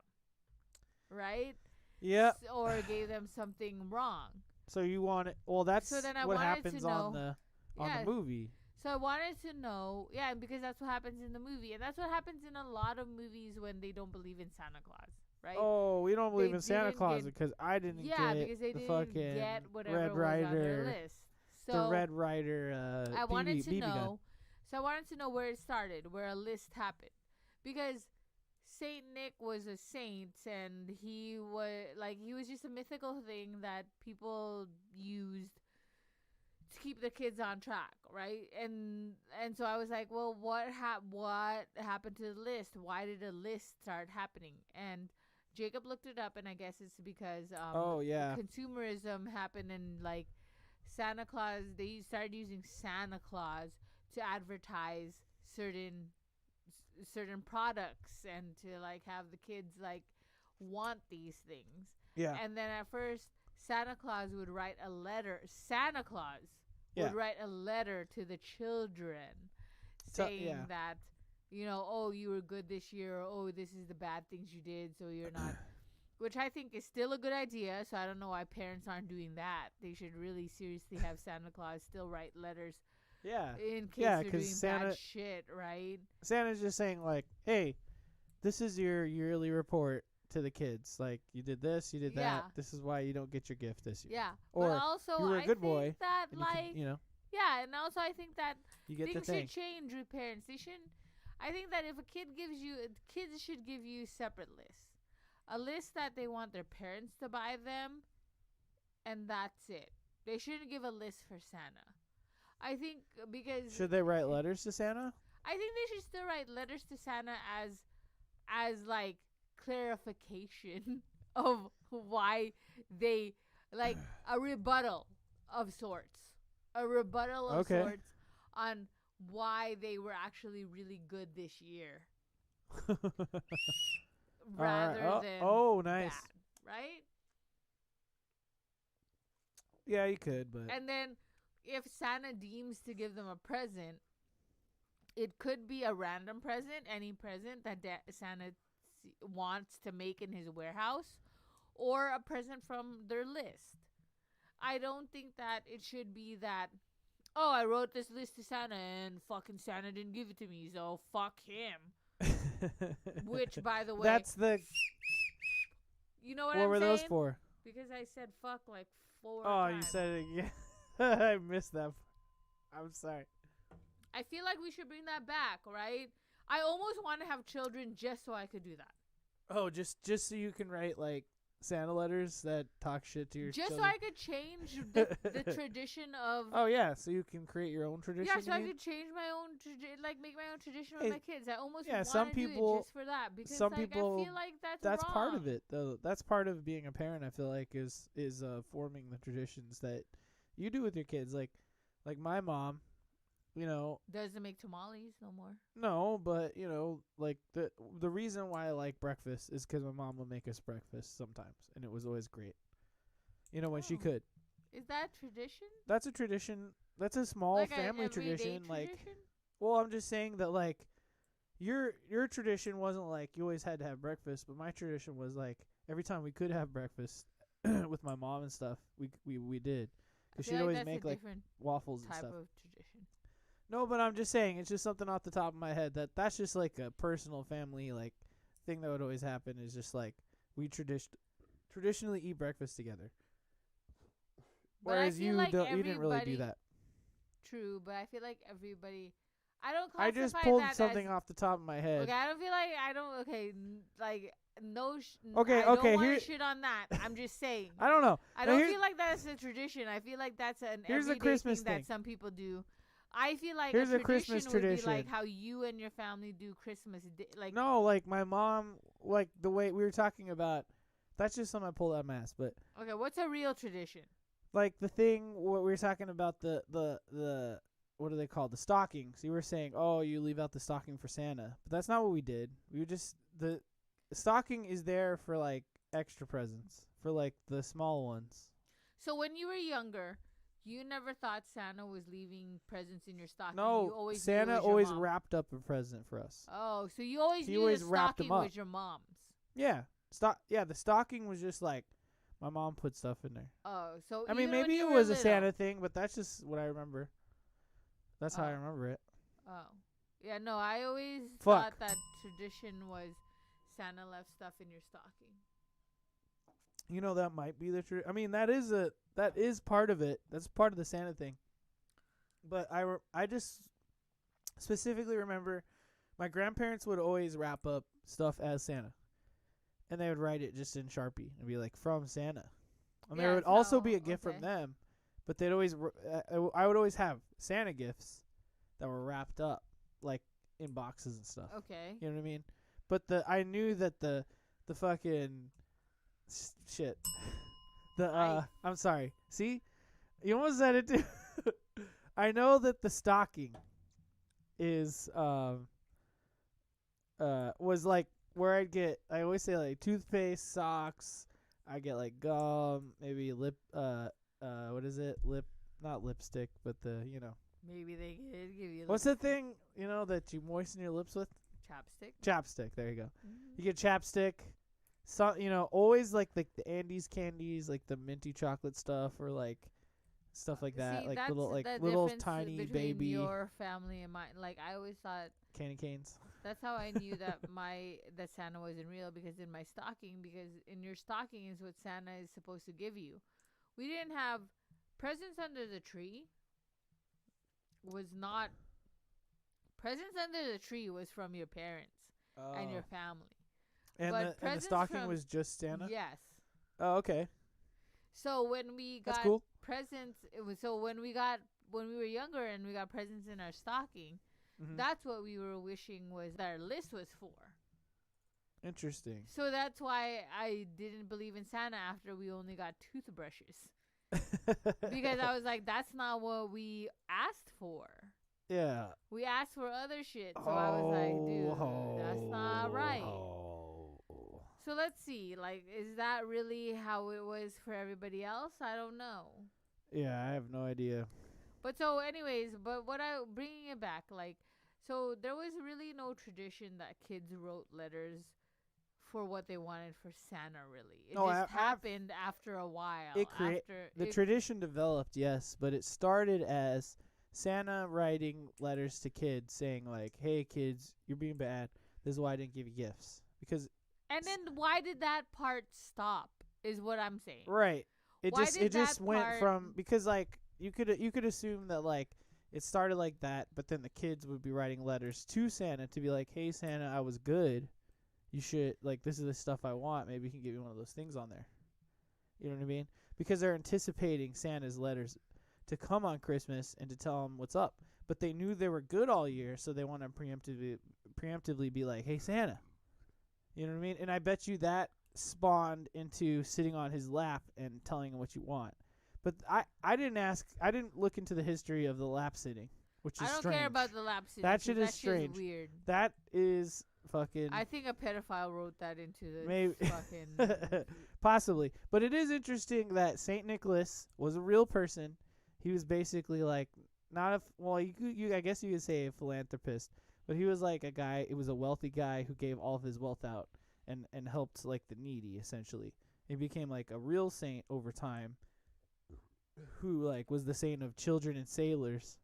right? Yeah. Or gave them something wrong. So you want it? Well, that's So then I what wanted happens to know, on the movie. So I wanted to know, because that's what happens in the movie, and that's what happens in a lot of movies when they don't believe in Santa Claus, right? Oh, we don't believe in Santa Claus because I didn't get because they the didn't fucking get whatever Red was on their Rider, list. So the Red Rider. I wanted to BB know. gun. So I wanted to know where it started, where a list happened, because Saint Nick was a saint, and he was just a mythical thing that people used to keep the kids on track, right? And so I was like, well, what happened to the list? Why did a list start happening? And Jacob looked it up, and I guess it's because consumerism happened, and like Santa Claus, they started using Santa Claus to advertise certain products and to like have the kids like want these things. Yeah. And then at first Santa Claus would write a letter. Santa Claus would write a letter to the children saying that, oh, you were good this year, or oh, this is the bad things you did, so you're not. Which I think is still a good idea, so I don't know why parents aren't doing that. They should really seriously have Santa Claus still write letters. Yeah. In case they're doing bad shit, right? Santa's just saying like, hey, this is your yearly report to the kids. Like, you did this, you did that. This is why you don't get your gift this year. Yeah. Or but also, you were a good boy. That Yeah, and also I think that you get things the thing. should change with parents. I think that if a kid kids should give you separate lists. A list that they want their parents to buy them, and that's it. They shouldn't give a list for Santa. I think because should they write letters to Santa? I think they should still write letters to Santa as like clarification of why they like a rebuttal of sorts. A rebuttal of sorts on why they were actually really good this year. Rather than nice. bad, right? Yeah, you could, but and then if Santa deems to give them a present, it could be a random present, any present that Santa wants to make in his warehouse, or a present from their list. I don't think that it should be that, oh, I wrote this list to Santa and fucking Santa didn't give it to me, so fuck him. Which, by the way, that's the. You know what I'm saying? What were those saying? for? Because I said fuck like 4 times. times. You said it again. I missed that. I'm sorry. I feel like we should bring that back, right? I almost want to have children just so I could do that. Oh, just so you can write like Santa letters that talk shit to your children. So I could change the tradition of. Oh yeah, so you can create your own tradition. Yeah, so I could change my own make my own tradition with my kids. I almost want some to people, do it just for that because some people, I feel like that's wrong. part of it though. That's part of being a parent. I feel like is forming the traditions that you do with your kids. Like my mom, doesn't make tamales no more. No, but like the reason why I like breakfast is because my mom will make us breakfast sometimes, and it was always great. When she could. Is that tradition? That's a tradition. That's a small like family tradition. Like, well, I'm just saying that like your tradition wasn't like you always had to have breakfast, but my tradition was like every time we could have breakfast with my mom and stuff, we did, because she'd always make like waffles and stuff. Type of tradition. No, but I'm just saying, it's just something off the top of my head that's just like a personal family like thing that would always happen is just like we traditionally eat breakfast together. But whereas you didn't really do that. True, but I feel like everybody. I don't. I just pulled something off the top of my head. Okay, I don't feel like I don't. Okay, like no. Okay, I don't want to shit on that. I'm just saying. I don't know. I don't feel like that's a tradition. I feel like that's an everyday Christmas thing that some people do. I feel like here's a Christmas tradition would be like how you and your family do Christmas. Like no, like my mom, like the way we were talking about. That's just something I pulled out of my ass. But okay, what's a real tradition? Like the thing what we were talking about the what are they called, the stockings. You were saying, oh, you leave out the stocking for Santa, but that's not what we did. We would just stocking is there for like extra presents for like the small ones. So when you were younger, you never thought Santa was leaving presents in your stocking. No, you always Santa knew it was your always mom. wrapped up a present for us. Oh, so you always He knew always the wrapped 'em stocking up. was your mom's. Yeah, the stocking was just like my mom put stuff in there. Oh, so I mean, even when maybe you it were was a little- Santa thing, but that's just what I remember. That's how I Oh. remember it. Oh, yeah. No, I always Fuck. thought that tradition was Santa left stuff in your stocking. You know, that might be the truth. I mean, that is part of it. That's part of the Santa thing. But I just specifically remember my grandparents would always wrap up stuff as Santa. And they would write it just in Sharpie and be like, from Santa. And there would also be a gift from them. But they'd always, I would always have Santa gifts that were wrapped up, like in boxes and stuff. Okay. You know what I mean? But I knew that the fucking shit. I'm sorry. See? You almost said it too. I know that the stocking is was like where I always say like toothpaste, socks, I get like gum, maybe lip what is it? Not lipstick, but Maybe they did give you. What's the thing, that you moisten your lips with? Chapstick. Chapstick, there you go. Mm-hmm. You get chapstick. So, always like the Andes candies, like the minty chocolate stuff, or like stuff like that, like that's little the little difference tiny between baby your family and mine. Like I always thought candy canes. that's how I knew that that Santa wasn't real, because in my stocking, because in your stocking is what Santa is supposed to give you. We didn't have presents under the tree. Presents under the tree was from your parents and your family. And the stocking was just Santa? Yes. Oh, okay. So when we got That's cool. presents, it was when we were younger and we got presents in our stocking, Mm-hmm. that's what we were wishing was that our list was for. Interesting. So that's why I didn't believe in Santa after we only got toothbrushes. Because I was like, that's not what we asked for. Yeah. We asked for other shit. So I was like, dude, that's not right. So let's see. Like, is that really how it was for everybody else? I don't know. Yeah, I have no idea. But so anyways, bringing it back, like, so there was really no tradition that kids wrote letters for what they wanted for Santa, really. It just happened after a while. The tradition developed, yes, but it started as Santa writing letters to kids saying, like, hey, kids, you're being bad. This is why I didn't give you gifts. And then why did that part stop is what I'm saying. Right. It just went from, because, like, you could assume that, like, it started like that, but then the kids would be writing letters to Santa to be like, hey, Santa, I was good. You should, like, this is the stuff I want. Maybe you can give me one of those things on there. You know what I mean? Because they're anticipating Santa's letters to come on Christmas and to tell them what's up. But they knew they were good all year, so they want to preemptively be like, hey, Santa. You know what I mean? And I bet you that spawned into sitting on his lap and telling him what you want. But I didn't look into the history of the lap sitting, which is strange. I don't care about the lap sitting. That shit is strange. Weird. That is fucking... I think a pedophile wrote that into the maybe fucking... Possibly. But it is interesting that St. Nicholas was a real person. He was basically like, I guess you could say a philanthropist, but he was like a guy, it was a wealthy guy who gave all of his wealth out and helped like the needy, essentially. He became like a real saint over time, who like was the saint of children and sailors.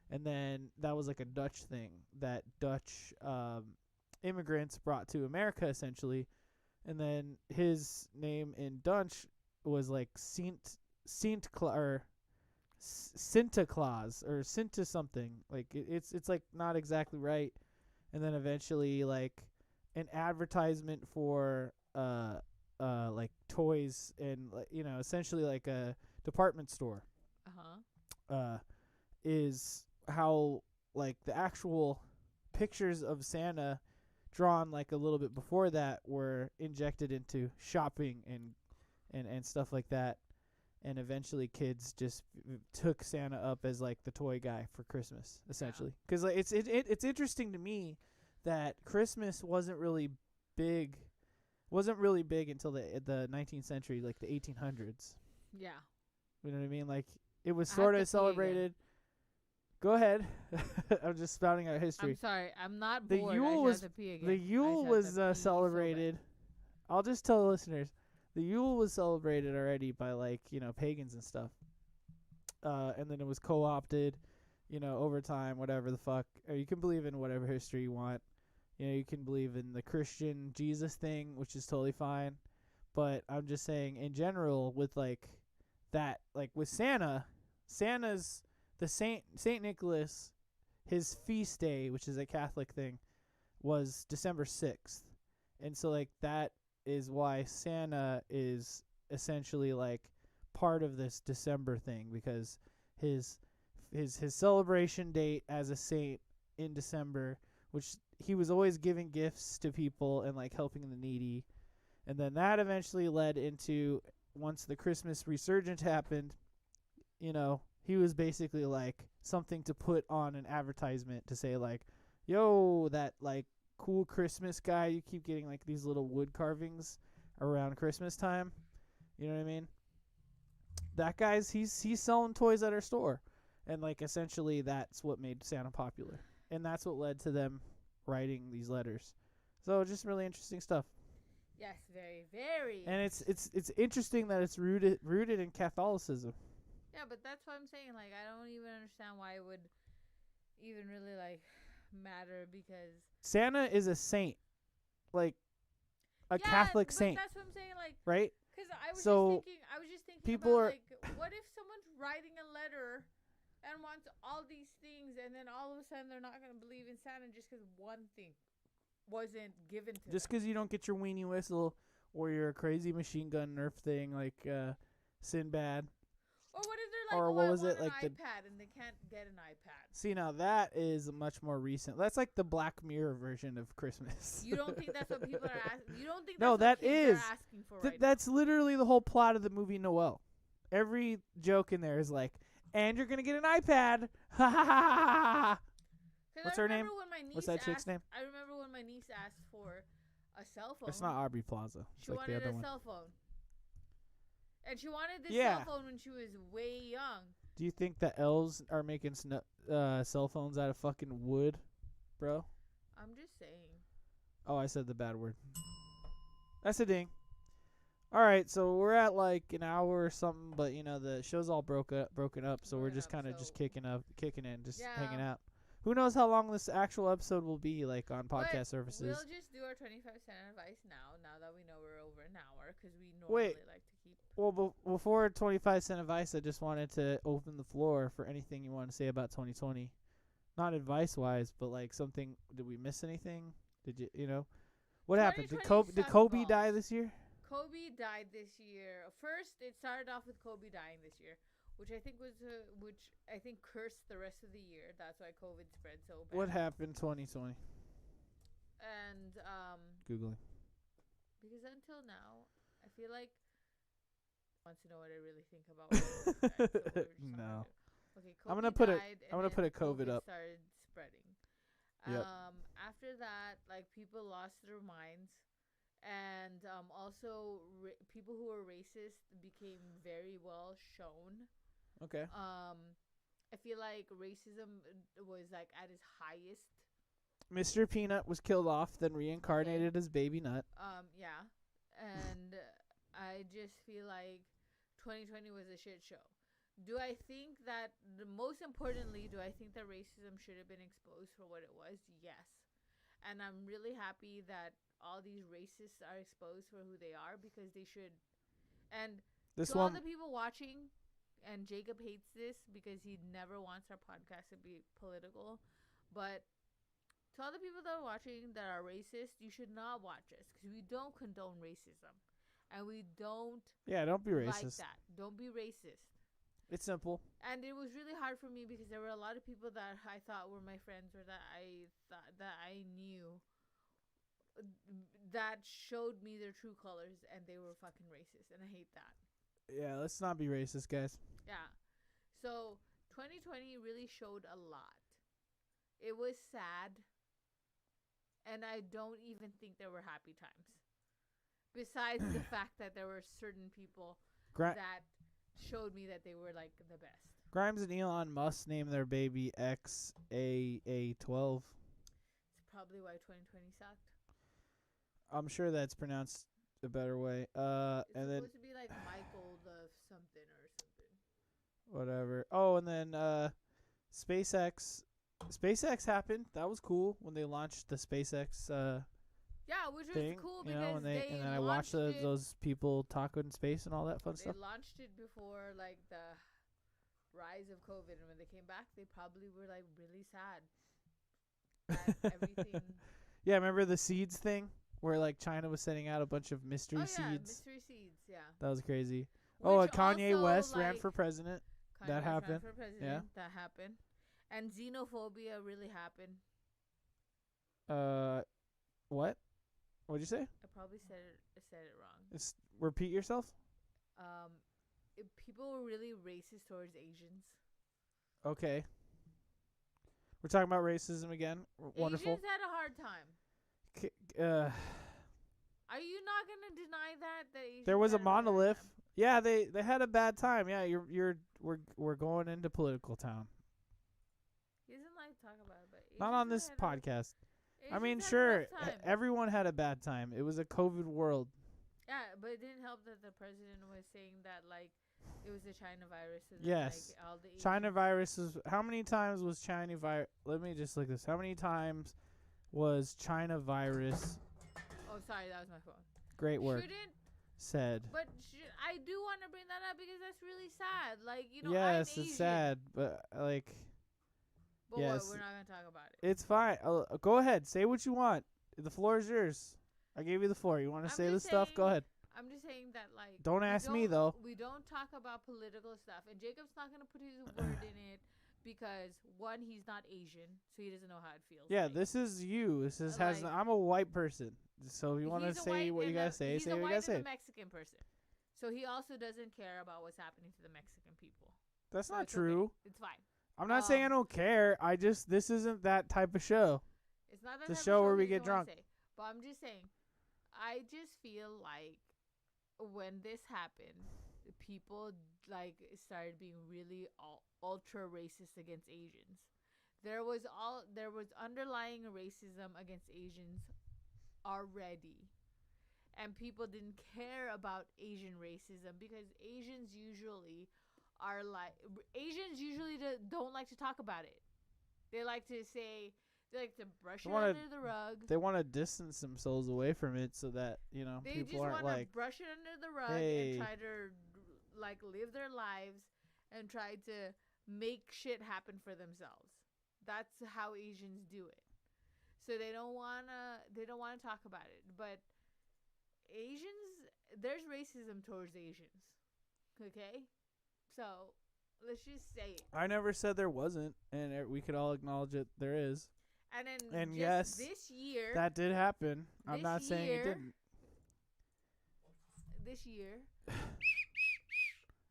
And then that was like a Dutch thing that Dutch immigrants brought to America, essentially. And then his name in Dutch was like Sinta Claus or Sinta something. Like it's like not exactly right. And then eventually like an advertisement for like toys and essentially like a department store. Is how like the actual pictures of Santa drawn like a little bit before that were injected into shopping and stuff like that. And eventually kids just took Santa up as like the toy guy for Christmas, essentially. Because like, it's interesting to me that Christmas wasn't really big wasn't really big until the 19th century, like the 1800s. Yeah. You know what I mean? Like it was I sort have of to pee again. celebrated. Go ahead. I'm just spouting out history. I'm sorry. I'm not The bored. Yule I was just have to pee again. the Yule was celebrated. I'll just tell the listeners, the Yule was celebrated already by like pagans and stuff. And then it was co-opted, over time, whatever the fuck. Or you can believe in whatever history you want. You can believe in the Christian Jesus thing, which is totally fine. But I'm just saying, in general, with like that, like with Santa's the Saint Nicholas, his feast day, which is a Catholic thing, was December 6th. And so like that is why Santa is essentially like part of this December thing, because his celebration date as a saint in December, which he was always giving gifts to people and like helping the needy. And then that eventually led into, once the Christmas resurgence happened, he was basically like something to put on an advertisement to say like, yo, that like cool Christmas guy, you keep getting like these little wood carvings around Christmas time. You know what I mean? That guy's he's selling toys at our store. And like essentially that's what made Santa popular. And that's what led to them writing these letters. So just really interesting stuff. Yes, very, very. And it's interesting that it's rooted in Catholicism. Yeah, but that's what I'm saying. Like, I don't even understand why it would even really like matter, because Santa is a saint, like a Catholic saint. That's what I'm saying. Like, right? Because I was just thinking people about, are like, what if someone's writing a letter and wants all these things, and then all of a sudden they're not gonna believe in Santa just because one thing wasn't given to them. Just because you don't get your weenie whistle or your crazy machine gun Nerf thing like Sinbad. Or what if they're like, or what was it like an iPad and they can't get an iPad? See, now that is much more recent. That's like the Black Mirror version of Christmas. You don't think that's what people are asking? You don't think no, that's that what kids is are asking for right that's literally the whole plot of the movie Noelle. Every joke in there is like, and you're gonna get an iPad. Ha ha ha ha. What's her name? What's that chick's name? I remember when my niece asked for a cell phone. It's not Aubrey Plaza. It's she like wanted the other a one. cell phone. And she wanted this Yeah. cell phone when she was way young. Do you think the elves are making cell phones out of fucking wood, bro? I'm just saying. Oh, I said the bad word. That's a ding. All right, so we're at like an hour or something, but the show's all broken up, so we're just kind of just kicking in, just hanging out. Who knows how long this actual episode will be, like on podcast services? We'll just do our 25-cent advice now that we know we're over an hour, because we normally like to keep. Well, before 25-cent advice, I just wanted to open the floor for anything you want to say about 2020. Not advice-wise, but like something. Did we miss anything? Did what happened? Did Kobe die this year? Kobe died this year. First, it started off with Kobe dying this year, which I think cursed the rest of the year. That's why COVID spread so bad. What happened 2020? And Googling. Because until now, I feel like wants to know what I really think about what no. Okay, Kobe I'm gonna put a COVID up. Started spreading. Yep. After that, like, people lost their minds, and also people who were racist became very well shown. Okay. I feel like racism was like at its highest. Mr. Peanut was killed off, then reincarnated as Baby Nut. Yeah, and I just feel like 2020 was a shit show. Do I think that most importantly, do I think that racism should have been exposed for what it was? Yes. And I'm really happy that all these racists are exposed for who they are, because they should. And all the people watching, and Jacob hates this because he never wants our podcast to be political, but to all the people that are watching that are racist, you should not watch us, because we don't condone racism. And we don't. Yeah, don't be racist. Like that. Don't be racist. It's simple. And it was really hard for me, because there were a lot of people that I thought were my friends, or that I thought that I knew, that showed me their true colors, and they were fucking racist, and I hate that. Yeah, let's not be racist, guys. Yeah. So 2020 really showed a lot. It was sad, and I don't even think there were happy times. Besides the fact that there were certain people that showed me that they were like the best. Grimes and Elon Musk named their baby XAA12. It's probably why 2020 sucked. I'm sure that's pronounced a better way. It's and then supposed to be like Michael the something or something. whatever. Oh, and then SpaceX. SpaceX happened. That was cool when they launched the SpaceX Yeah, which thing, was cool you because know, and then I launched watched it. those people talk in space and all that fun They stuff. launched it before like the rise of COVID, and when they came back, they probably were like really sad that everything. Yeah, remember the seeds thing where like China was sending out a bunch of mystery seeds? Mystery seeds, yeah. That was crazy. Which Kanye also, West ran like, for president. Kanye That West ran happened. for president. Yeah. That happened. And xenophobia really happened. What? What'd you say? I probably said it wrong. Repeat yourself. People were really racist towards Asians. Okay. We're talking about racism again. Wonderful. Asians had a hard time. Are you not gonna deny that Asians There was a had hard monolith. time? Yeah, they had a bad time. Yeah, we're going into political town. He doesn't like to talk about it, but Not Asians on this had a- podcast. I Asians mean, had a sure, rough time. everyone had a bad time. It was a COVID world. Yeah, but it didn't help that the president was saying that like it was the China virus. And Yes. Then, like, all the China Asians- virus is. How many times was China virus? Let me just look this. How many times was China virus? Oh, sorry, that was my phone. Great work. Shouldn't, Said. but I do want to bring that up because that's really sad. Like, you know, Yes, I'm it's Asian, sad, but like, But yes. what? We're not gonna talk about it. it's fine. Go ahead, say what you want. The floor is yours. I gave you the floor. You want to I'm say the just stuff? Go saying- ahead. I'm just saying that like. Don't we ask me, though. We don't talk about political stuff, and Jacob's not gonna put his word in it because one, he's not Asian, so he doesn't know how it feels. Yeah, like. this is you. This is Like- I'm a white person, so if you want to He's a say white what you and gotta a- say, he's say a what you white gotta say. and a Mexican person, so he also doesn't care about what's happening to the Mexican people. That's So not it's true. Okay. It's fine. I'm not saying I don't care. This isn't that type of show. It's not that The type of show where that we you get don't wanna drunk. say. But I'm just saying, I just feel like when this happened, people like started being really ultra racist against Asians. There was underlying racism against Asians already. And people didn't care about Asian racism because Asians usually don't like to talk about it. They like to brush it under the rug. They want to distance themselves away from it so that They people just aren't want to like, brush it under the rug hey. and try to like live their lives and try to make shit happen for themselves. That's how Asians do it. So they don't wanna talk about it. But Asians, there's racism towards Asians. Okay? So let's just say it. I never said there wasn't, and we could all acknowledge it. There is. And then And just yes, this year, that did happen. I'm this not saying it year- didn't. this year,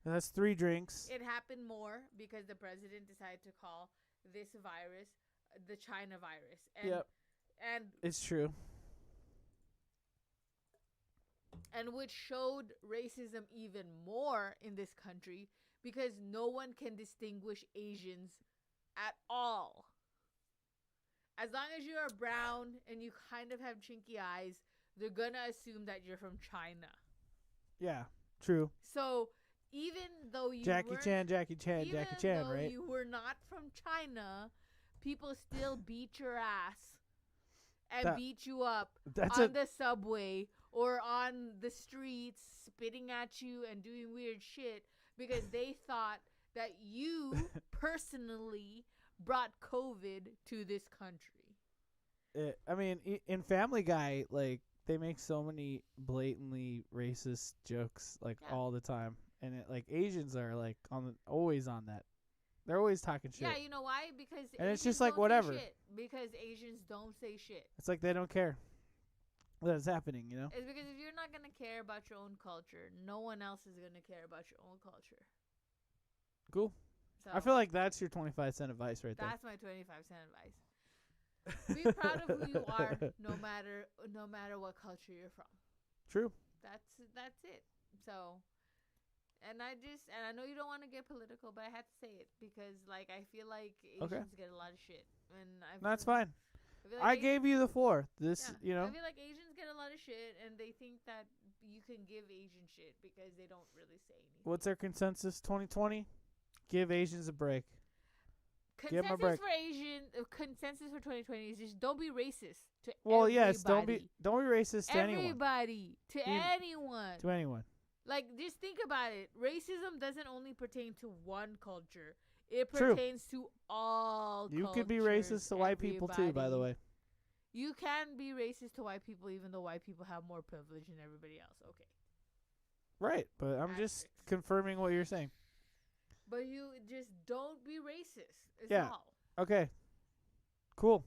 That's 3 drinks. it happened more because the president decided to call this virus the China virus. And, Yep. And It's true. which showed racism even more in this country because no one can distinguish Asians at all. As long as you're brown and you kind of have chinky eyes, they're gonna assume that you're from China. Yeah, true. So even though you Jackie weren't- Chan, even though right? you were not from China, people still beat your ass and beat you up That's on the subway or on the streets, spitting at you and doing weird shit because they thought that you personally brought COVID to this country. I mean, in Family Guy, like, they make so many blatantly racist jokes, like, Yeah. all the time. And, Asians are, like, always on that. They're always talking shit. Yeah, you know why? Because And it's Asians just like, don't say whatever. shit. Because Asians don't say shit. It's like they don't care that it's happening, you know? It's because if you're not going to care about your own culture, no one else is going to care about your own culture. Cool. So I feel like that's your 25-cent advice right there. that's my 25-cent advice. Be proud of who you are, no matter what culture you're from. True. That's it. So, and I know you don't want to get political, but I had to say it because like I feel like Asians get a lot of shit, and that's fine. Like I gave you the floor. This, you know. I feel like Asians get a lot of shit, and they think that you can give Asian shit because they don't really say anything. What's their consensus? 2020. Give Asians a break. Consensus for Asian consensus for 2020 is just don't be racist to well, everybody. yes, don't be racist to everybody, anyone. To anyone. Like, just think about it. Racism doesn't only pertain to one culture. It pertains to all cultures. You could be racist to white people, too, by the way. You can be racist to white people, even though white people have more privilege than everybody else. Okay. Right, but I'm just confirming what you're saying. But you just don't be racist. Yeah. All. Okay. Cool.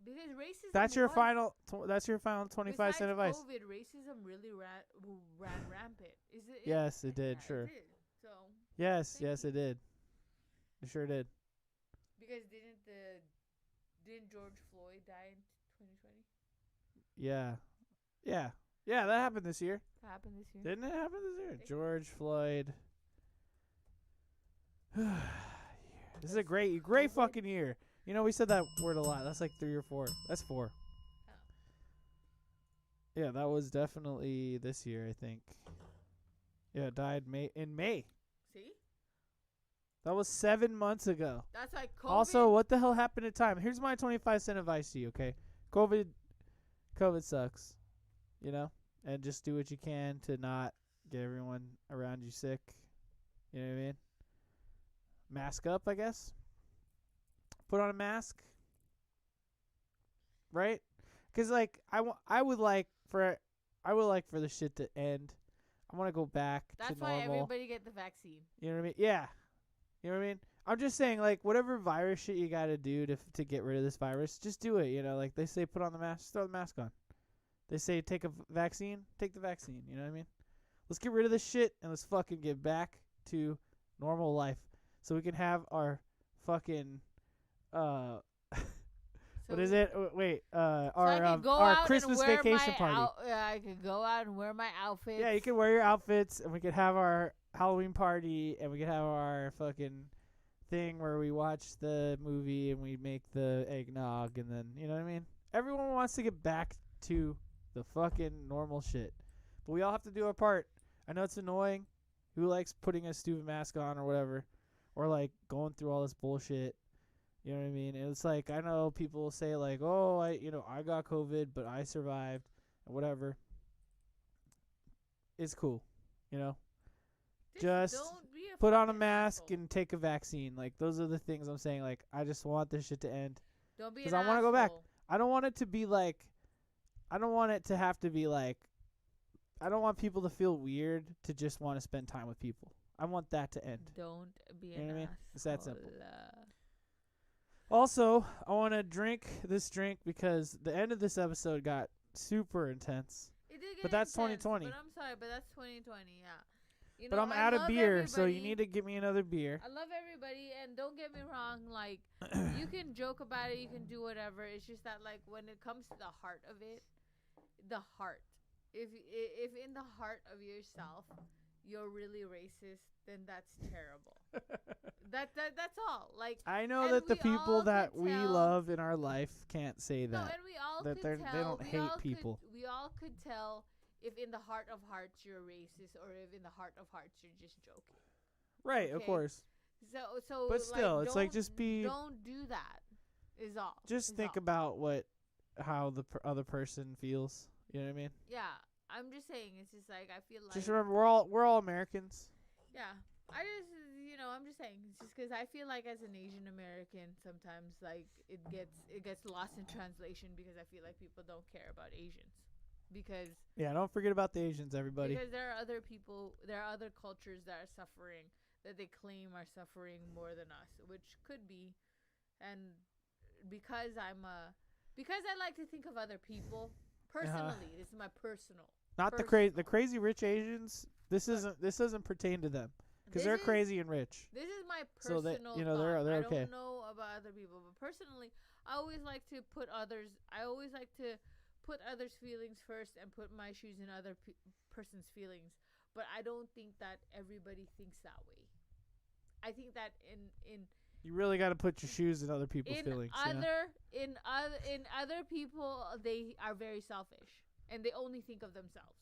Because racism. That's your final 25 cent advice. COVID, racism really ran rampant. Is it? Yes, it did. Sure. It did. So. Yes, it did. It sure did. Because didn't George Floyd die in 2020? Yeah. That happened this year. Happened this year. Didn't it happen this year? George Floyd. This is a great fucking year. You know, we said that word a lot. That's like 3 or 4. That's 4. Oh. Yeah, that was definitely this year, I think. Yeah, it died in May. See? That was 7 months ago. That's like COVID. Also, what the hell happened to time? Here's my 25 cent advice to you, okay? COVID sucks, you know? And just do what you can to not get everyone around you sick. You know what I mean? Mask up, I guess. Put on a mask. Right? Cuz like I would like for the shit to end. I want to go back to normal. That's why everybody get the vaccine. You know what I mean? Yeah. You know what I mean? I'm just saying, like, whatever virus shit you got to do to get rid of this virus, just do it, you know? Like, they say put on the mask, just throw the mask on. They say take a vaccine, take the vaccine, you know what I mean? Let's get rid of this shit and let's fucking get back to normal life so we can have our fucking what is it? Wait, our Christmas vacation party. I could go out and wear my outfits. Yeah, you can wear your outfits and we could have our Halloween party and we could have our fucking thing where we watch the movie and we make the eggnog and then, you know what I mean? Everyone wants to get back to the fucking normal shit. But we all have to do our part. I know it's annoying. Who likes putting a stupid mask on or whatever? Or like going through all this bullshit. You know what I mean? And it's like, I know people say like, oh, I got COVID, but I survived and whatever. It's cool. You know? Just put on a mask and take a vaccine. Like, those are the things I'm saying. Like, I just want this shit to end. Don't be an asshole. Because I want to go back. I don't want it to be like, I don't want it to have to be like, I don't want people to feel weird to just want to spend time with people. I want that to end. Don't be you know an what I mean? asshole. It's that simple. Also, I want to drink this drink because the end of this episode got super intense. It did get but that's intense, 2020. But I'm sorry, but that's 2020, yeah. You but know, I'm out of beer, everybody. so you need to give me another beer. I love everybody, and don't get me wrong, like, you can joke about it, you can do whatever. It's just that, like, when it comes to the heart of it, the heart. If in the heart of yourself you're really racist, then that's terrible. That's all. Like, I know that the people that we love in our life can't say that. No, and we all that could tell. They don't hate people. We all could tell if in the heart of hearts you're racist or if in the heart of hearts you're just joking. Right, okay? Of course. So but still, like, it's like just be. Don't do that. Is all. Just think about how the other person feels. You know what I mean? Yeah, I'm just saying. It's just like I feel like. Just remember, we're all Americans. Yeah, I'm just saying. It's just because I feel like as an Asian American, sometimes like it gets lost in translation because I feel like people don't care about Asians. Because don't forget about the Asians, everybody. Because there are other people, there are other cultures that are suffering that they claim are suffering more than us, which could be, and because I like to think of other people personally. This is my personal. Not the crazy rich Asians. This doesn't pertain to them because they're crazy and rich. This is my personal. So that they're okay. I don't know about other people, but personally, I always like to put others' feelings first and put my shoes in other person's feelings. But I don't think that everybody thinks that way. I think that in You really got to put your shoes in other people's feelings. In other people, they are very selfish and they only think of themselves.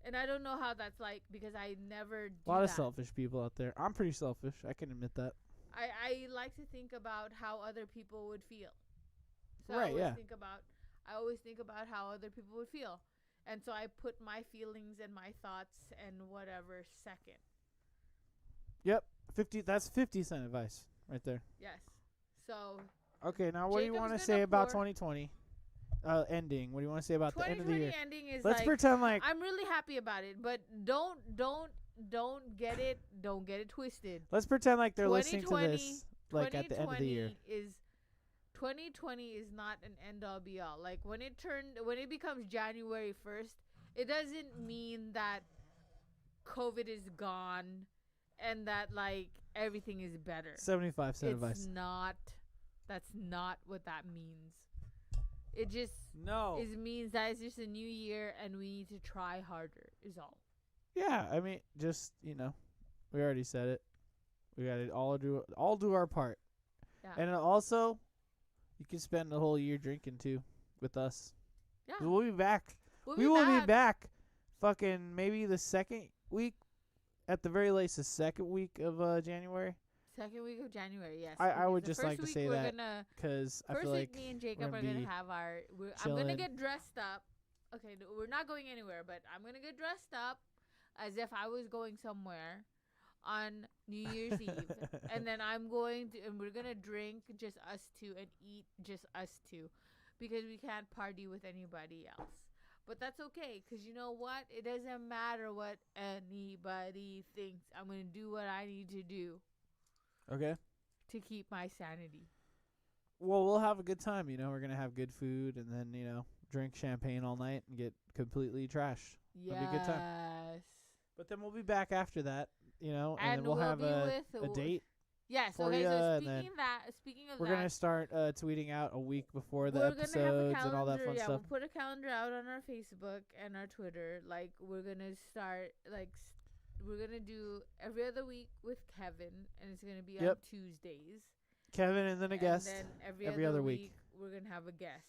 And I don't know how that's like because I never do A lot that. of selfish people out there. I'm pretty selfish. I can admit that. I like to think about how other people would feel. So Right, yeah. I always think about how other people would feel. And so I put my feelings and my thoughts and whatever second. Yep. 50. That's 50-cent advice right there. Yes. So. Okay, now what do you want to say about 2020 ending? What do you want to say about the end of the year? 2020 ending is Let's pretend like I'm really happy about it, but don't get it twisted. Let's pretend like they're listening to this like at the end of the year. 2020 is not an end all be all. Like when it becomes January 1st, it doesn't mean that COVID is gone and that like everything is better. 75-cent advice. It's not. That's not what that means. It just means that it's just a new year and we need to try harder is all. Yeah, I mean, just, we already said it. We got to all do our part. Yeah. And also, you can spend the whole year drinking too with us. Yeah. We'll be back. We will be back fucking maybe the second week, at the very least the second week of January. Second week of January, yes. I would just like to say that because I feel like me and Jacob are going to have I'm going to get dressed up. Okay, we're not going anywhere, but I'm going to get dressed up as if I was going somewhere on New Year's Eve. And then and we're going to drink just us two and eat just us two because we can't party with anybody else. But that's okay because you know what? It doesn't matter what anybody thinks. I'm going to do what I need to do. Okay. To keep my sanity. Well, we'll have a good time. We're going to have good food and then, drink champagne all night and get completely trashed. Yes. It'll be a good time. But then we'll be back after that, and then we'll have a date. Yes. For okay. So speaking of we're going to start tweeting out a week before the episodes and all that fun stuff. We'll put a calendar out on our Facebook and our Twitter. Like, we're going to start, we're going to do every other week with Kevin, and it's going to be on Tuesdays. Kevin and then a guest. And then every other week, we're going to have a guest.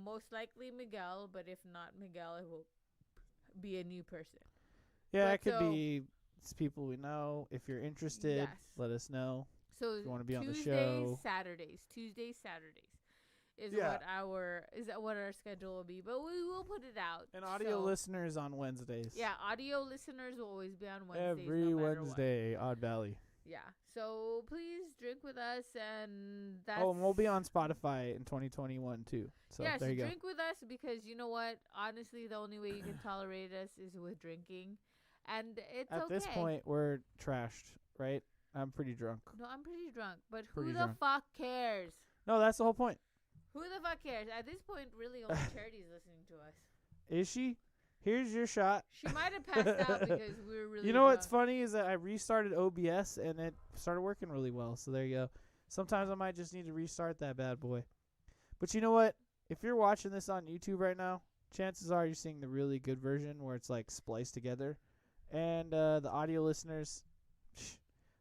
Most likely Miguel, but if not Miguel, it will be a new person. Yeah, it could be people we know. If you're interested, let us know. So if you want to be on the show. Tuesdays, Saturdays is what our schedule will be. But we will put it out. And audio listeners on Wednesdays. Yeah, audio listeners will always be on Wednesdays. Every Wednesday, Odd Valley. Yeah. So please drink with us, and that's. Oh, and we'll be on Spotify in 2021 too. So there you go. Drink with us because you know what? Honestly, the only way you can tolerate us is with drinking, and it's okay. At this point, we're trashed, right? I'm pretty drunk. No, I'm pretty drunk, but who the fuck cares? No, that's the whole point. Who the fuck cares? At this point, really, only Charity's listening to us. Is she? Here's your shot. She might have passed out because we were really. You know what's funny is that I restarted OBS and it started working really well. So there you go. Sometimes I might just need to restart that bad boy. But you know what? If you're watching this on YouTube right now, chances are you're seeing the really good version where it's like spliced together. And the audio listeners,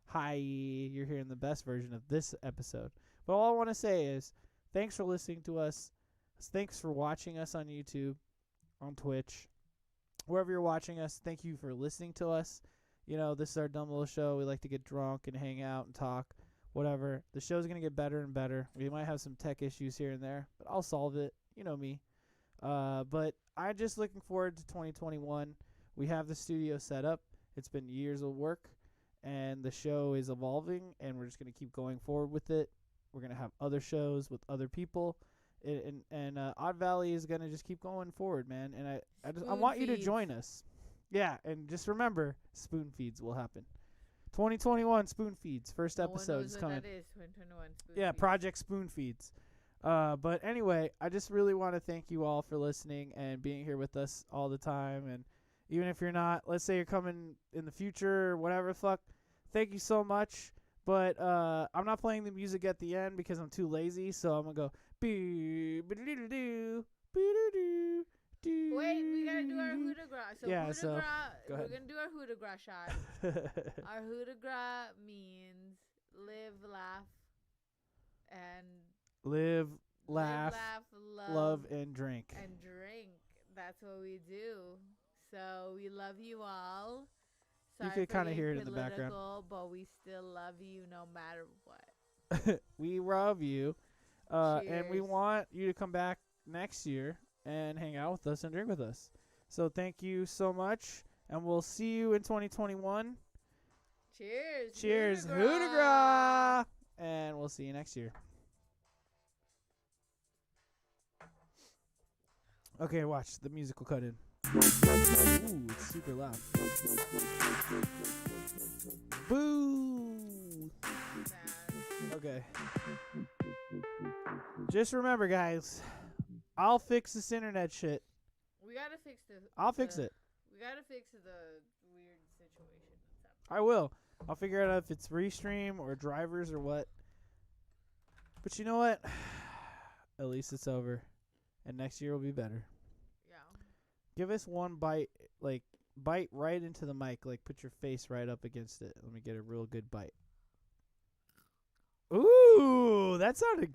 hi, you're hearing the best version of this episode. But all I want to say is thanks for listening to us. Thanks for watching us on YouTube, on Twitch. Wherever you're watching us, thank you for listening to us. This is our dumb little show. We like to get drunk and hang out and talk, whatever. The show's going to get better and better. We might have some tech issues here and there, but I'll solve it. You know me. But I'm just looking forward to 2021. We have the studio set up. It's been years of work, and the show is evolving, and we're just going to keep going forward with it. We're going to have other shows with other people. And Odd Valley is gonna just keep going forward, man. And I want you to join us. Yeah, and just remember, spoon feeds will happen. 2021 spoon feeds. First episode is coming. That is 2021 spoon feeds. Project Spoon Feeds. But anyway, I just really want to thank you all for listening and being here with us all the time. And even if you're not, let's say you're coming in the future or whatever, thank you so much. But I'm not playing the music at the end because I'm too lazy, so I'm gonna go. Boo-doo-doo, doo. Wait, we gotta do our coup de grace. So Yeah, coup de so, grace, go we're ahead. gonna do our coup de grace shot. Our coup de grace means live, laugh, and Live, laugh, love, love, and drink. and drink. That's what we do. So we love you all. You Sorry could for kinda getting hear it in the background. political, but we still love you no matter what. We love you. And we Cheers. want you to come back next year and hang out with us and drink with us. So thank you so much, and we'll see you in 2021. Cheers. Cheers, Coup de Coup de grace, and we'll see you next year. Okay, watch. The music will cut in. Ooh, it's super loud. Boo! Okay. Just remember, guys, I'll fix this internet shit. We gotta fix the. I'll fix it. We gotta fix the weird situation that's happening. I will. I'll figure out if it's Restream or drivers or what. But you know what? At least it's over. And next year will be better. Yeah. Give us one bite, like, bite right into the mic. Like, put your face right up against it. Let me get a real good bite. Ooh, that sounded great.